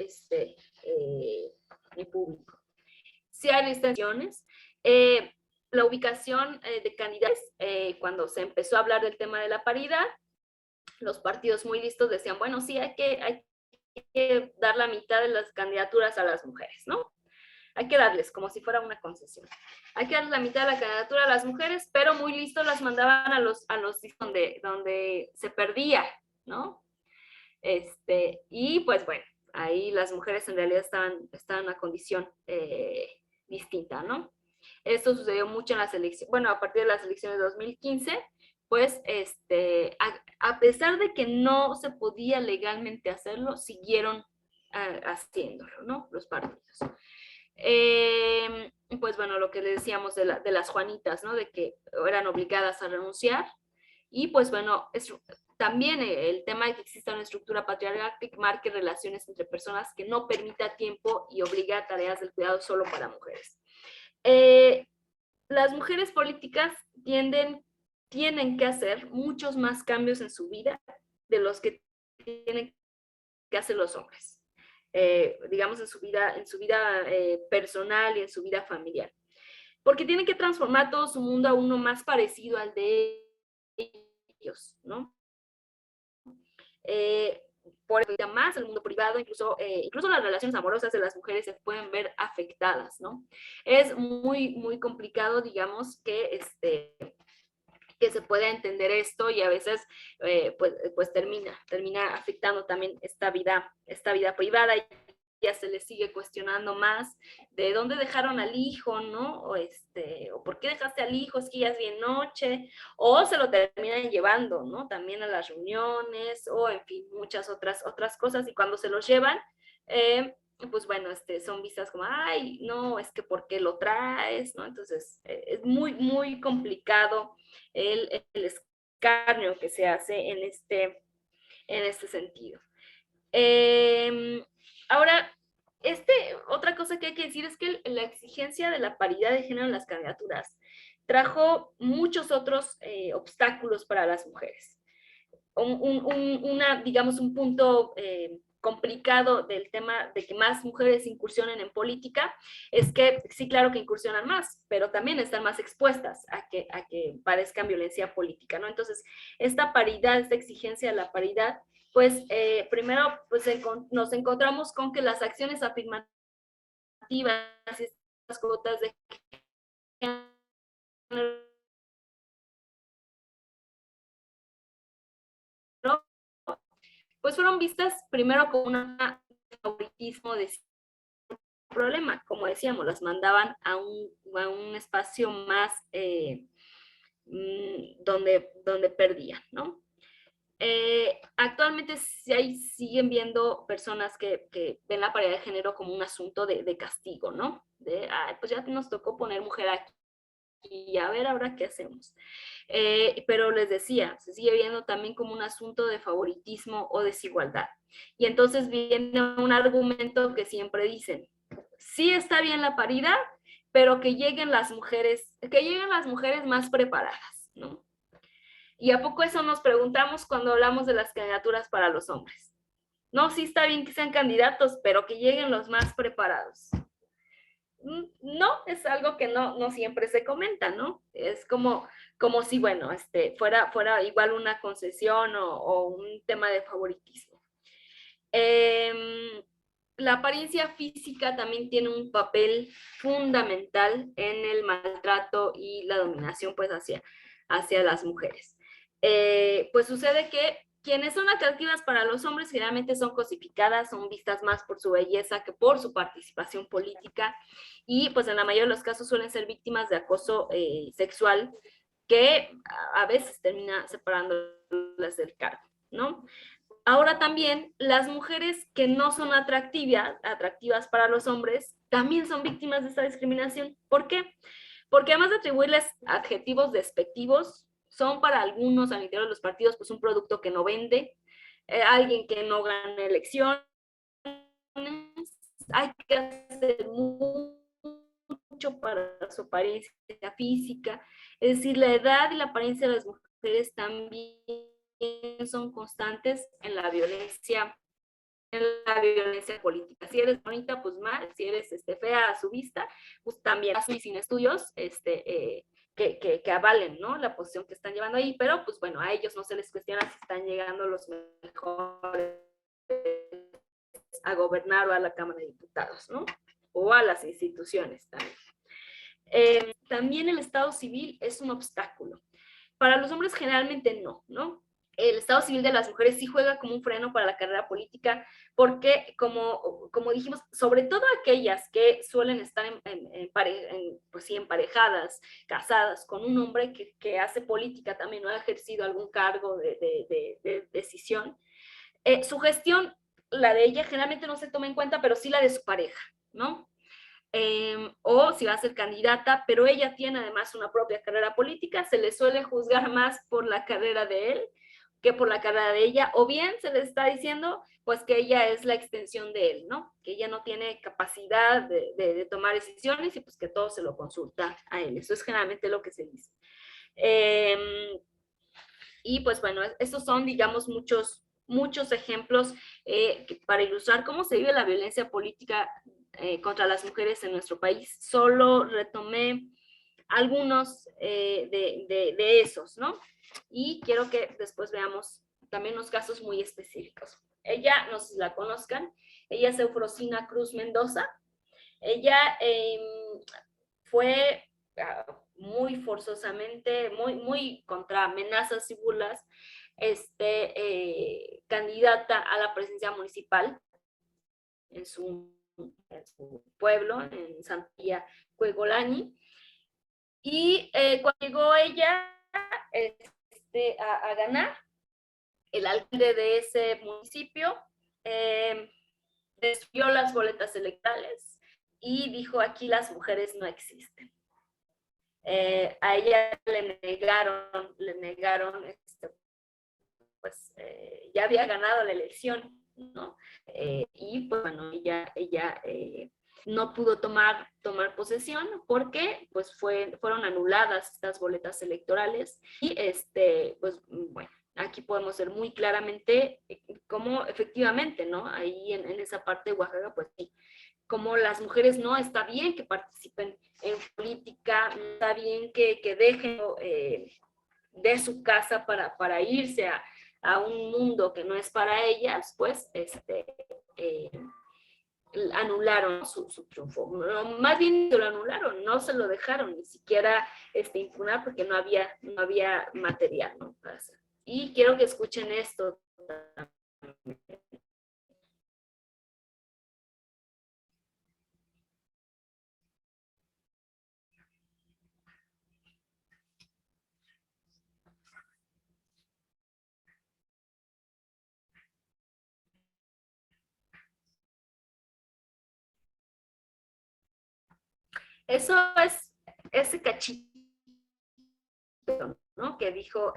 público. Si hay restricciones, la ubicación de candidatos, cuando se empezó a hablar del tema de la paridad, los partidos muy listos decían, bueno, sí, hay que dar la mitad de las candidaturas a las mujeres, ¿no? Hay que darles como si fuera una concesión. Hay que darles la mitad de la candidatura a las mujeres, pero muy listos las mandaban a los donde se perdía, ¿no? Y pues bueno, ahí las mujeres en realidad estaban en una condición distinta, ¿no? Esto sucedió mucho en las elecciones, bueno, a partir de las elecciones de 2015, pues a pesar de que no se podía legalmente hacerlo, siguieron haciéndolo, ¿no? Los partidos. Pues bueno, lo que le decíamos de las Juanitas, ¿no? De que eran obligadas a renunciar. Y pues bueno, también el tema de que exista una estructura patriarcal que marque relaciones entre personas que no permita tiempo y obliga a tareas del cuidado solo para mujeres. Las mujeres políticas tienen que hacer muchos más cambios en su vida de los que tienen que hacer los hombres. Digamos, en su vida personal y en su vida familiar. Porque tienen que transformar todo su mundo a uno más parecido al de ellos, ¿no? Por eso más el mundo privado, incluso las relaciones amorosas de las mujeres se pueden ver afectadas, ¿no? Es muy, muy complicado, digamos, que se pueda entender esto y a veces pues termina afectando también esta vida privada y ya se les sigue cuestionando más de dónde dejaron al hijo, ¿no? O por qué dejaste al hijo, es que ya es bien noche, o se lo terminan llevando, ¿no? También a las reuniones, o en fin, muchas otras cosas, y cuando se los llevan, pues bueno, son vistas como, ay, no, es que ¿por qué lo traes? ¿No? Entonces, es muy, muy complicado el escarnio que se hace en este sentido. Ahora, otra cosa que hay que decir es que la exigencia de la paridad de género en las candidaturas trajo muchos otros obstáculos para las mujeres. Digamos, un punto complicado del tema de que más mujeres incursionen en política es que sí, claro que incursionan más, pero también están más expuestas a que padezcan violencia política, ¿no? Entonces, esta paridad, esta exigencia de la paridad, pues primero pues nos encontramos con que las acciones afirmativas y estas cuotas de género pues fueron vistas primero como un favoritismo de problema, como decíamos, las mandaban a un espacio más donde perdían, ¿no? Actualmente sí siguen viendo personas que ven la paridad de género como un asunto de castigo, ¿no? Pues ya nos tocó poner mujer aquí y a ver ahora qué hacemos. Pero les decía, se sigue viendo también como un asunto de favoritismo o desigualdad. Y entonces viene un argumento que siempre dicen, sí está bien la paridad, pero que lleguen las mujeres más preparadas, ¿no? ¿Y a poco eso nos preguntamos cuando hablamos de las candidaturas para los hombres? No, sí está bien que sean candidatos, pero que lleguen los más preparados. No, es algo que no siempre se comenta, ¿no? Es como si, bueno, fuera igual una concesión o un tema de favoritismo. La apariencia física también tiene un papel fundamental en el maltrato y la dominación, pues, hacia las mujeres. Pues sucede que quienes son atractivas para los hombres generalmente son cosificadas, son vistas más por su belleza que por su participación política y pues en la mayoría de los casos suelen ser víctimas de acoso sexual que a veces termina separándolas del cargo, ¿no? Ahora también las mujeres que no son atractivas para los hombres también son víctimas de esta discriminación. ¿Por qué? Porque además de atribuirles adjetivos despectivos, son para algunos al interior de los partidos pues un producto que no vende, alguien que no gana elecciones, hay que hacer mucho para su apariencia física, es decir, la edad y la apariencia de las mujeres también son constantes en la violencia política. Si eres bonita, pues mal, si eres fea a su vista, pues también y sin estudios que avalen, ¿no? La posición que están llevando ahí, pero pues bueno, a ellos no se les cuestiona si están llegando los mejores a gobernar o a la Cámara de Diputados, ¿no? O a las instituciones también. También el estado civil es un obstáculo. Para los hombres generalmente no, ¿no? El estado civil de las mujeres sí juega como un freno para la carrera política, porque como dijimos, sobre todo aquellas que suelen estar pues sí, emparejadas, casadas con un hombre que hace política también, no ha ejercido algún cargo de decisión, su gestión, la de ella, generalmente no se toma en cuenta, pero sí la de su pareja, ¿no? O si va a ser candidata, pero ella tiene además una propia carrera política, se le suele juzgar más por la carrera de él que por la carrera de ella, o bien se le está diciendo pues que ella es la extensión de él, ¿no? Que ella no tiene capacidad de tomar decisiones y pues que todo se lo consulta a él. Eso es generalmente lo que se dice. Y pues bueno, estos son, digamos, muchos ejemplos para ilustrar cómo se vive la violencia política contra las mujeres en nuestro país. Solo retomé algunos de esos, ¿no? Y quiero que después veamos también unos casos muy específicos. Ella, no sé si la conozcan, ella es Eufrosina Cruz Mendoza. Ella fue muy forzosamente, muy contra amenazas y burlas, candidata a la presidencia municipal en su pueblo, en Santilla Cuegolani. Y cuando llegó ella a ganar, el alcalde de ese municipio destruyó las boletas electorales y dijo: aquí las mujeres no existen. A ella le negaron pues ya había ganado la elección, ¿no? Y pues bueno, ella no pudo tomar posesión porque pues fueron anuladas estas boletas electorales y pues bueno, aquí podemos ver muy claramente cómo efectivamente, ¿no? Ahí en esa parte de Oaxaca, pues sí, como las mujeres no está bien que participen en política, no está bien que dejen de su casa para irse a un mundo que no es para ellas, pues anularon su triunfo. No, más bien lo anularon, no se lo dejaron ni siquiera impugnar porque no había material, ¿no? para hacer. Y quiero que escuchen esto también. Eso es ese cachito, ¿no? Que dijo,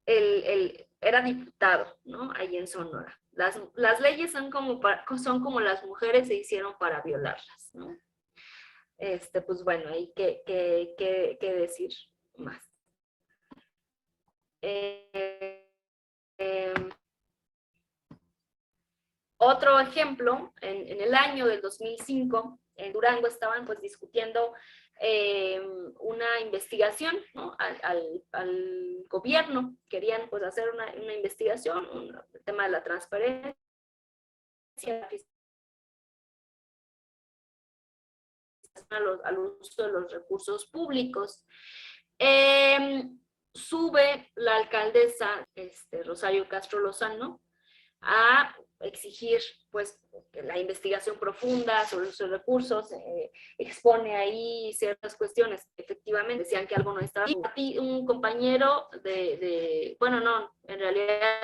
era diputado, ¿no? Ahí en Sonora. Las leyes son como las mujeres se hicieron para violarlas, ¿no? Pues bueno, hay que decir más. Otro ejemplo, en el año del 2005, en Durango estaban pues discutiendo una investigación, ¿no? al gobierno, querían pues hacer una investigación, el tema de la transparencia, al uso de los recursos públicos. Sube la alcaldesa Rosario Castro Lozano a exigir pues la investigación profunda sobre los recursos, expone ahí ciertas cuestiones. Efectivamente decían que algo no estaba. Y un compañero bueno, no, en realidad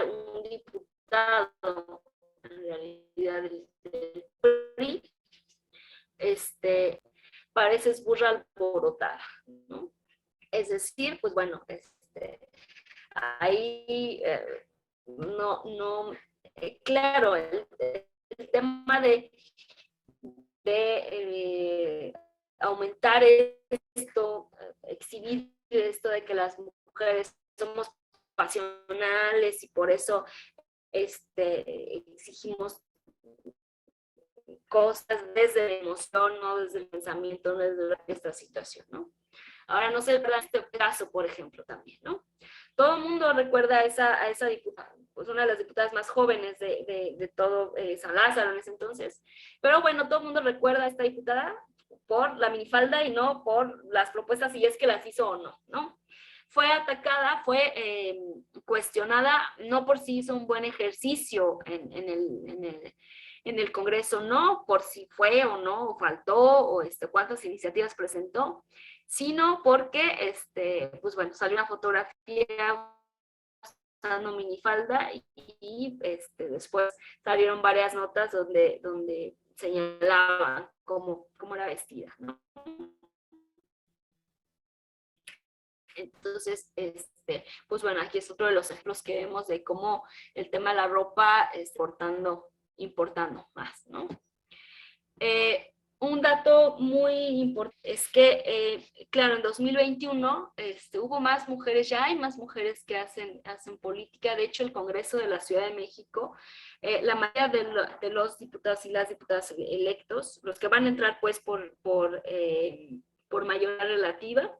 un diputado, en realidad del PRI, pareces burra alborotada, ¿no? Es decir, pues bueno, ahí no, claro, el tema de aumentar esto, exhibir esto de que las mujeres somos pasionales y por eso exigimos cosas desde la emoción, no desde el pensamiento, no desde esta situación, ¿no? Ahora no sé este caso, por ejemplo, también, ¿no? Todo el mundo recuerda a esa diputada, pues una de las diputadas más jóvenes de todo San Lázaro en ese entonces. Pero bueno, todo el mundo recuerda a esta diputada por la minifalda y no por las propuestas, si es que las hizo o no, ¿no? Fue atacada, fue cuestionada, no por si hizo un buen ejercicio en el Congreso, no por si fue o no, o faltó, o cuántas iniciativas presentó, sino porque, pues bueno, salió una fotografía usando minifalda y después salieron varias notas donde señalaban cómo era vestida, ¿no? Entonces, pues bueno, aquí es otro de los ejemplos que vemos de cómo el tema de la ropa está importando más, ¿no? Un dato muy importante es que, claro, en 2021 hubo más mujeres, ya hay más mujeres que hacen política. De hecho, el Congreso de la Ciudad de México, la mayoría de los diputados y las diputadas electos, los que van a entrar pues por mayoría relativa,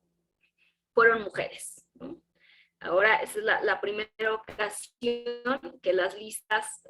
fueron mujeres, ¿no? Ahora, esa es la primera ocasión que las listas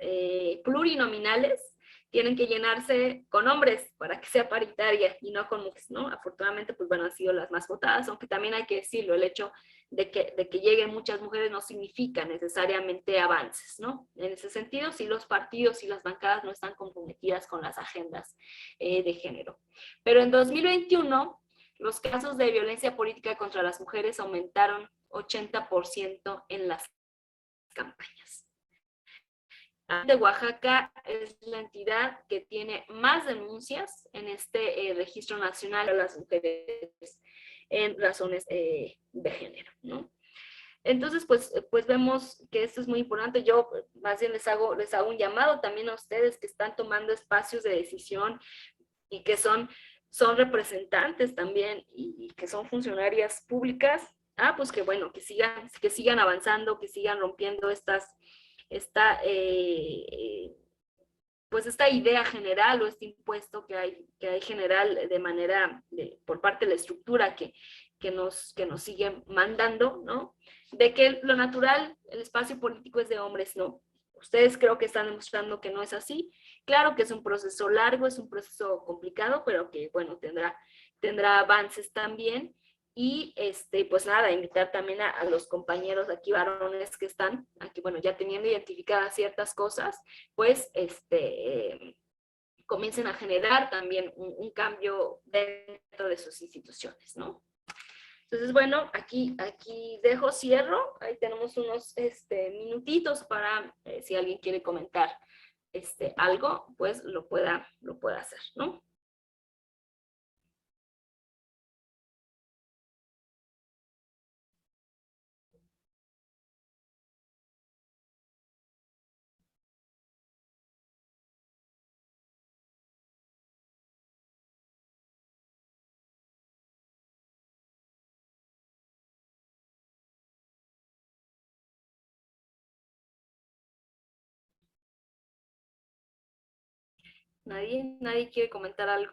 plurinominales tienen que llenarse con hombres para que sea paritaria y no con mujeres, ¿no? Afortunadamente, pues bueno, han sido las más votadas, aunque también hay que decirlo, el hecho de que lleguen muchas mujeres no significa necesariamente avances, ¿no? En ese sentido, si los partidos y las bancadas no están comprometidas con las agendas de género. Pero en 2021, los casos de violencia política contra las mujeres aumentaron 80% en las campañas. De Oaxaca es la entidad que tiene más denuncias en este registro nacional de las mujeres en razones de género, ¿no? Entonces, pues vemos que esto es muy importante. Yo más bien les hago un llamado también a ustedes que están tomando espacios de decisión y que son representantes también y que son funcionarias públicas, pues que bueno, que sigan avanzando, que sigan rompiendo esta idea general o este impuesto que hay general de manera, por parte de la estructura que nos sigue mandando, ¿no? De que lo natural, el espacio político es de hombres, ¿no? Ustedes creo que están demostrando que no es así. Claro que es un proceso largo, es un proceso complicado, pero que, bueno, tendrá avances también. Y, pues nada, invitar también a los compañeros aquí varones que están aquí, bueno, ya teniendo identificadas ciertas cosas, pues, comiencen a generar también un cambio dentro de sus instituciones, ¿no? Entonces, bueno, aquí cierro. Ahí tenemos unos minutitos para, si alguien quiere comentar algo, pues lo pueda hacer, ¿no? ¿Nadie quiere comentar algo?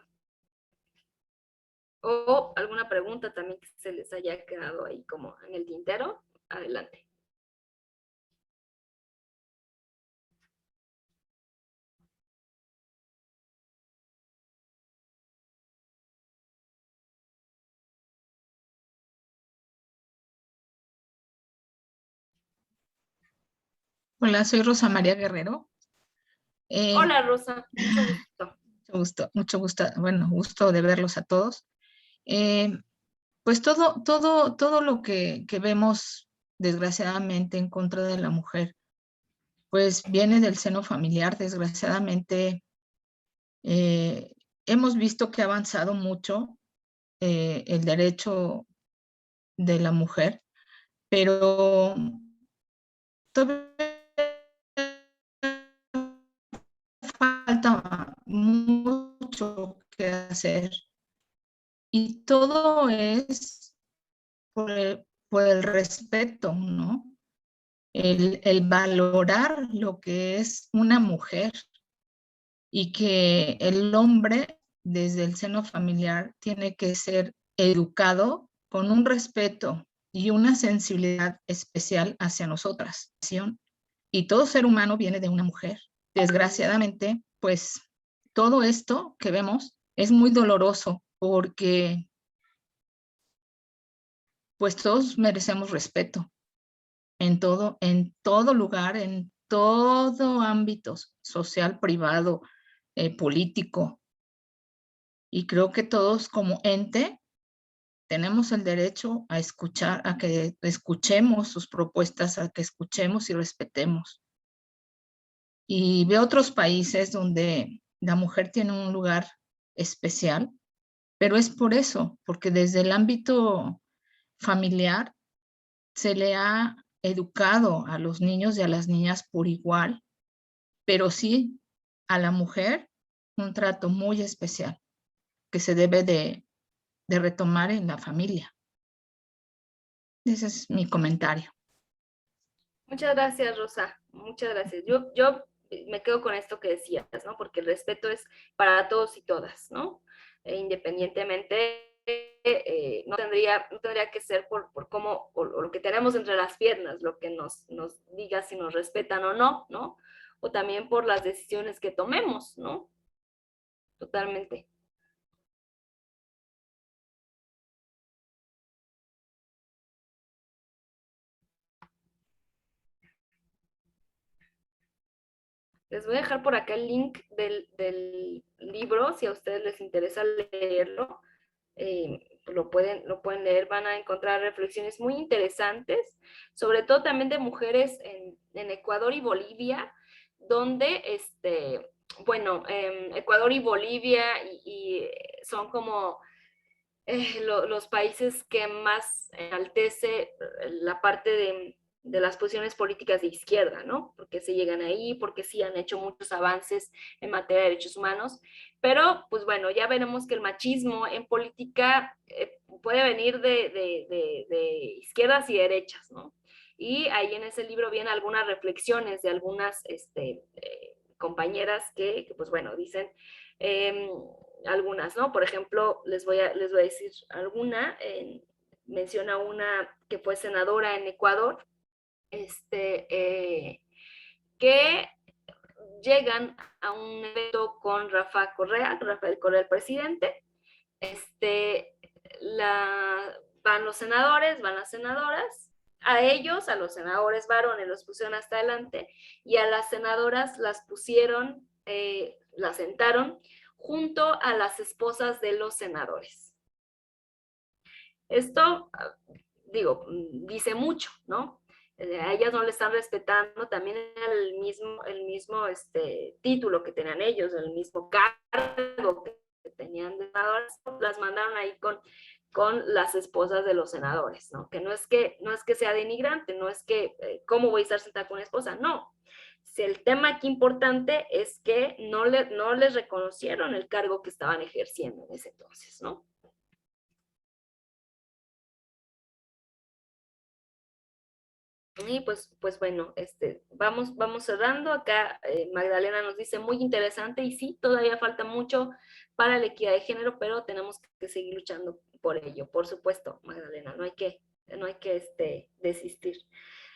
O alguna pregunta también que se les haya quedado ahí como en el tintero. Adelante. Hola, soy Rosa María Guerrero. Hola, Rosa, mucho gusto. Mucho gusto, bueno, gusto de verlos a todos. Eh, pues todo lo que vemos, desgraciadamente, en contra de la mujer, pues viene del seno familiar. Desgraciadamente, hemos visto que ha avanzado mucho el derecho de la mujer, pero todavía falta mucho que hacer. Y todo es por el respeto, ¿no? El valorar lo que es una mujer y que el hombre desde el seno familiar tiene que ser educado con un respeto y una sensibilidad especial hacia nosotras. Y todo ser humano viene de una mujer. Desgraciadamente, pues todo esto que vemos es muy doloroso porque pues todos merecemos respeto en todo lugar, en todo ámbito social, privado, político. Y creo que todos como ente tenemos el derecho a escuchar, a que escuchemos sus propuestas, a que escuchemos y respetemos. Y veo otros países donde la mujer tiene un lugar especial, pero es por eso, porque desde el ámbito familiar se le ha educado a los niños y a las niñas por igual, pero sí a la mujer un trato muy especial que se debe de retomar en la familia. Ese es mi comentario. Muchas gracias, Rosa. Muchas gracias. Yo me quedo con esto que decías, ¿no? Porque el respeto es para todos y todas, ¿no? Independientemente, no tendría que ser por cómo, o lo que tenemos entre las piernas, lo que nos diga si nos respetan o no, ¿no? O también por las decisiones que tomemos, ¿no? Totalmente. Les voy a dejar por acá el link del libro, si a ustedes les interesa leerlo, lo pueden leer, van a encontrar reflexiones muy interesantes, sobre todo también de mujeres en Ecuador y Bolivia, donde, bueno, Ecuador y Bolivia y son como los países que más enaltece la parte de las posiciones políticas de izquierda, ¿no? Porque se llegan ahí, porque sí han hecho muchos avances en materia de derechos humanos, pero pues bueno, ya veremos que el machismo en política puede venir de izquierdas y derechas, ¿no? Y ahí en ese libro vienen algunas reflexiones de algunas compañeras que, pues bueno, dicen algunas, ¿no? Por ejemplo, les voy a decir alguna, menciona una que fue senadora en Ecuador, que llegan a un evento con Rafael Correa, el presidente, van los senadores, van las senadoras, a ellos, a los senadores varones los pusieron hasta adelante y a las senadoras las pusieron, las sentaron junto a las esposas de los senadores. Esto, digo, dice mucho, ¿no? A ellas no le están respetando también el mismo título que tenían ellos, el mismo cargo que tenían de senadoras, las mandaron ahí con las esposas de los senadores, ¿no? Que no es que sea denigrante, no es que, ¿cómo voy a estar sentada con una esposa? No. Si el tema aquí importante es que no les reconocieron el cargo que estaban ejerciendo en ese entonces, ¿no? Y pues bueno, vamos cerrando. Acá Magdalena nos dice muy interesante y sí, todavía falta mucho para la equidad de género, pero tenemos que seguir luchando por ello, por supuesto, Magdalena, no hay que desistir.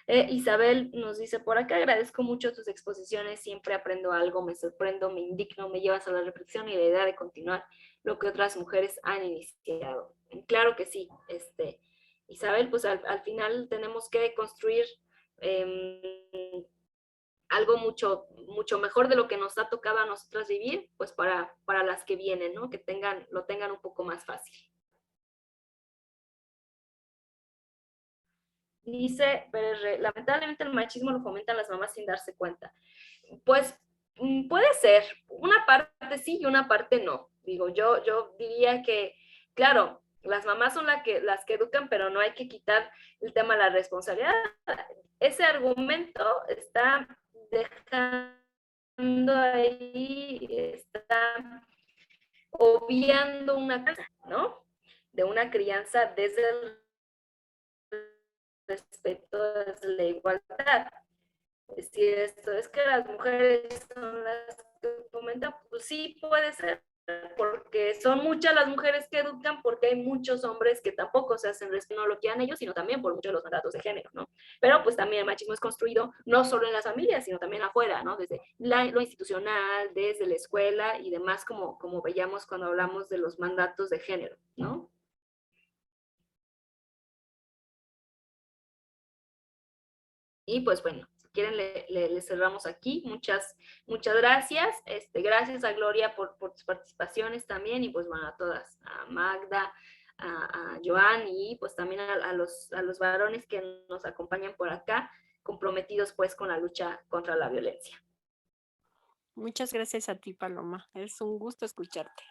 Isabel nos dice por acá, agradezco mucho tus exposiciones, siempre aprendo algo, me sorprendo, me indigno, me llevas a la reflexión y la idea de continuar lo que otras mujeres han iniciado. Claro que sí, Isabel, pues al final tenemos que construir algo mucho mejor de lo que nos ha tocado a nosotras vivir, pues para las que vienen, ¿no? Que lo tengan un poco más fácil. Dice Pérez, lamentablemente el machismo lo fomentan las mamás sin darse cuenta. Pues puede ser, una parte sí y una parte no. Digo, yo diría que, claro, las mamás son las que educan, pero no hay que quitar el tema de la responsabilidad. Ese argumento está dejando ahí, está obviando una cosa, ¿no? De una crianza desde el respeto, desde la igualdad. Es decir, esto es que las mujeres son las que fomentan, pues sí puede ser, porque son muchas las mujeres que educan, porque hay muchos hombres que tampoco se hacen respeto, no lo quieran ellos, sino también por muchos de los mandatos de género, ¿no? Pero pues también el machismo es construido no solo en las familias, sino también afuera, ¿no? Desde lo institucional, desde la escuela y demás, como veíamos cuando hablamos de los mandatos de género, ¿no? Y pues bueno, si quieren le cerramos aquí. Muchas gracias. Gracias a Gloria por tus participaciones también y pues bueno, a todas, a Magda, a Joan y pues también a los varones que nos acompañan por acá, comprometidos pues con la lucha contra la violencia. Muchas gracias a ti, Paloma. Es un gusto escucharte.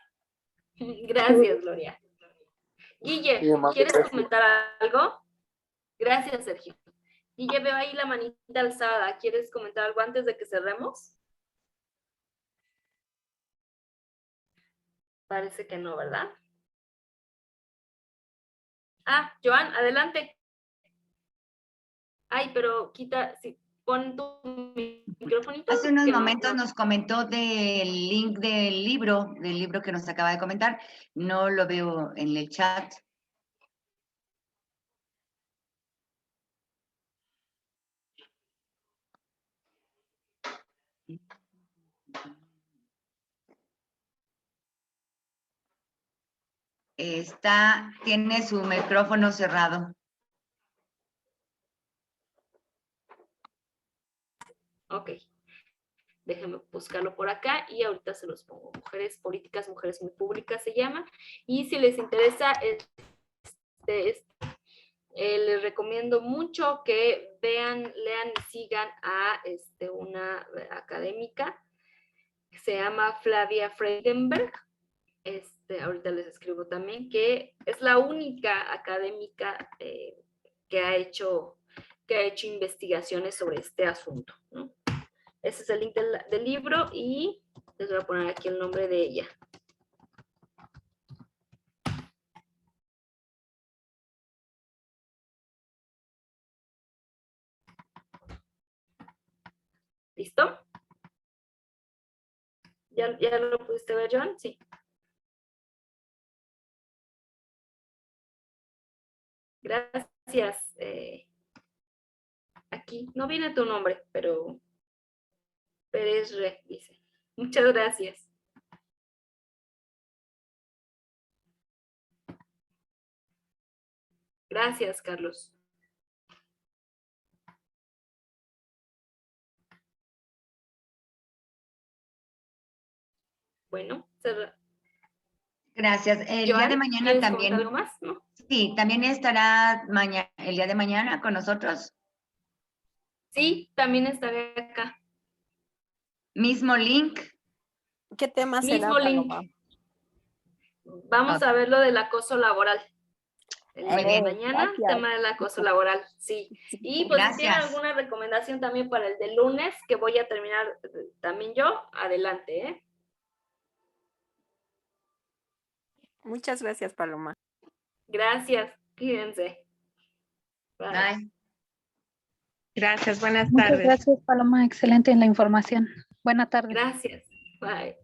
Gracias, Gloria. Guille, ¿quieres comentar algo? Gracias, Sergio. Guille, veo ahí la manita alzada. ¿Quieres comentar algo antes de que cerremos? Parece que no, ¿verdad? Ah, Joan, adelante. Ay, pero sí, pon tu microfonito. Hace unos que momentos nos comentó del link del libro que nos acaba de comentar. No lo veo en el chat. Tiene su micrófono cerrado. Ok. Déjenme buscarlo por acá y ahorita se los pongo. Mujeres políticas, mujeres muy públicas se llama. Y si les interesa, les recomiendo mucho que vean, lean y sigan a una académica que se llama Flavia Freudenberg. Ahorita les escribo también, que es la única académica que ha hecho investigaciones sobre este asunto, ¿no? Ese es el link del libro y les voy a poner aquí el nombre de ella. ¿Listo? ¿Ya lo pudiste ver, Joan? Sí. Gracias. Aquí no viene tu nombre, pero Pérez Re, dice. Muchas gracias. Gracias, Carlos. Bueno, Gracias. El día de mañana también. ¿Algo más? ¿No? Sí, también estará el día de mañana con nosotros. Sí, también estaré acá. Mismo link. ¿Qué tema será, Mismo link. Paloma? Vamos a ver lo del acoso laboral. El día de mañana, gracias. Tema del acoso laboral, sí. Y pues si tienen alguna recomendación también para el de lunes, que voy a terminar también yo, adelante, ¿eh? Muchas gracias, Paloma. Gracias, cuídense. Bye. Gracias, buenas Muchas tardes. gracias, Paloma. Excelente en la información. Buena tarde. Gracias. Bye.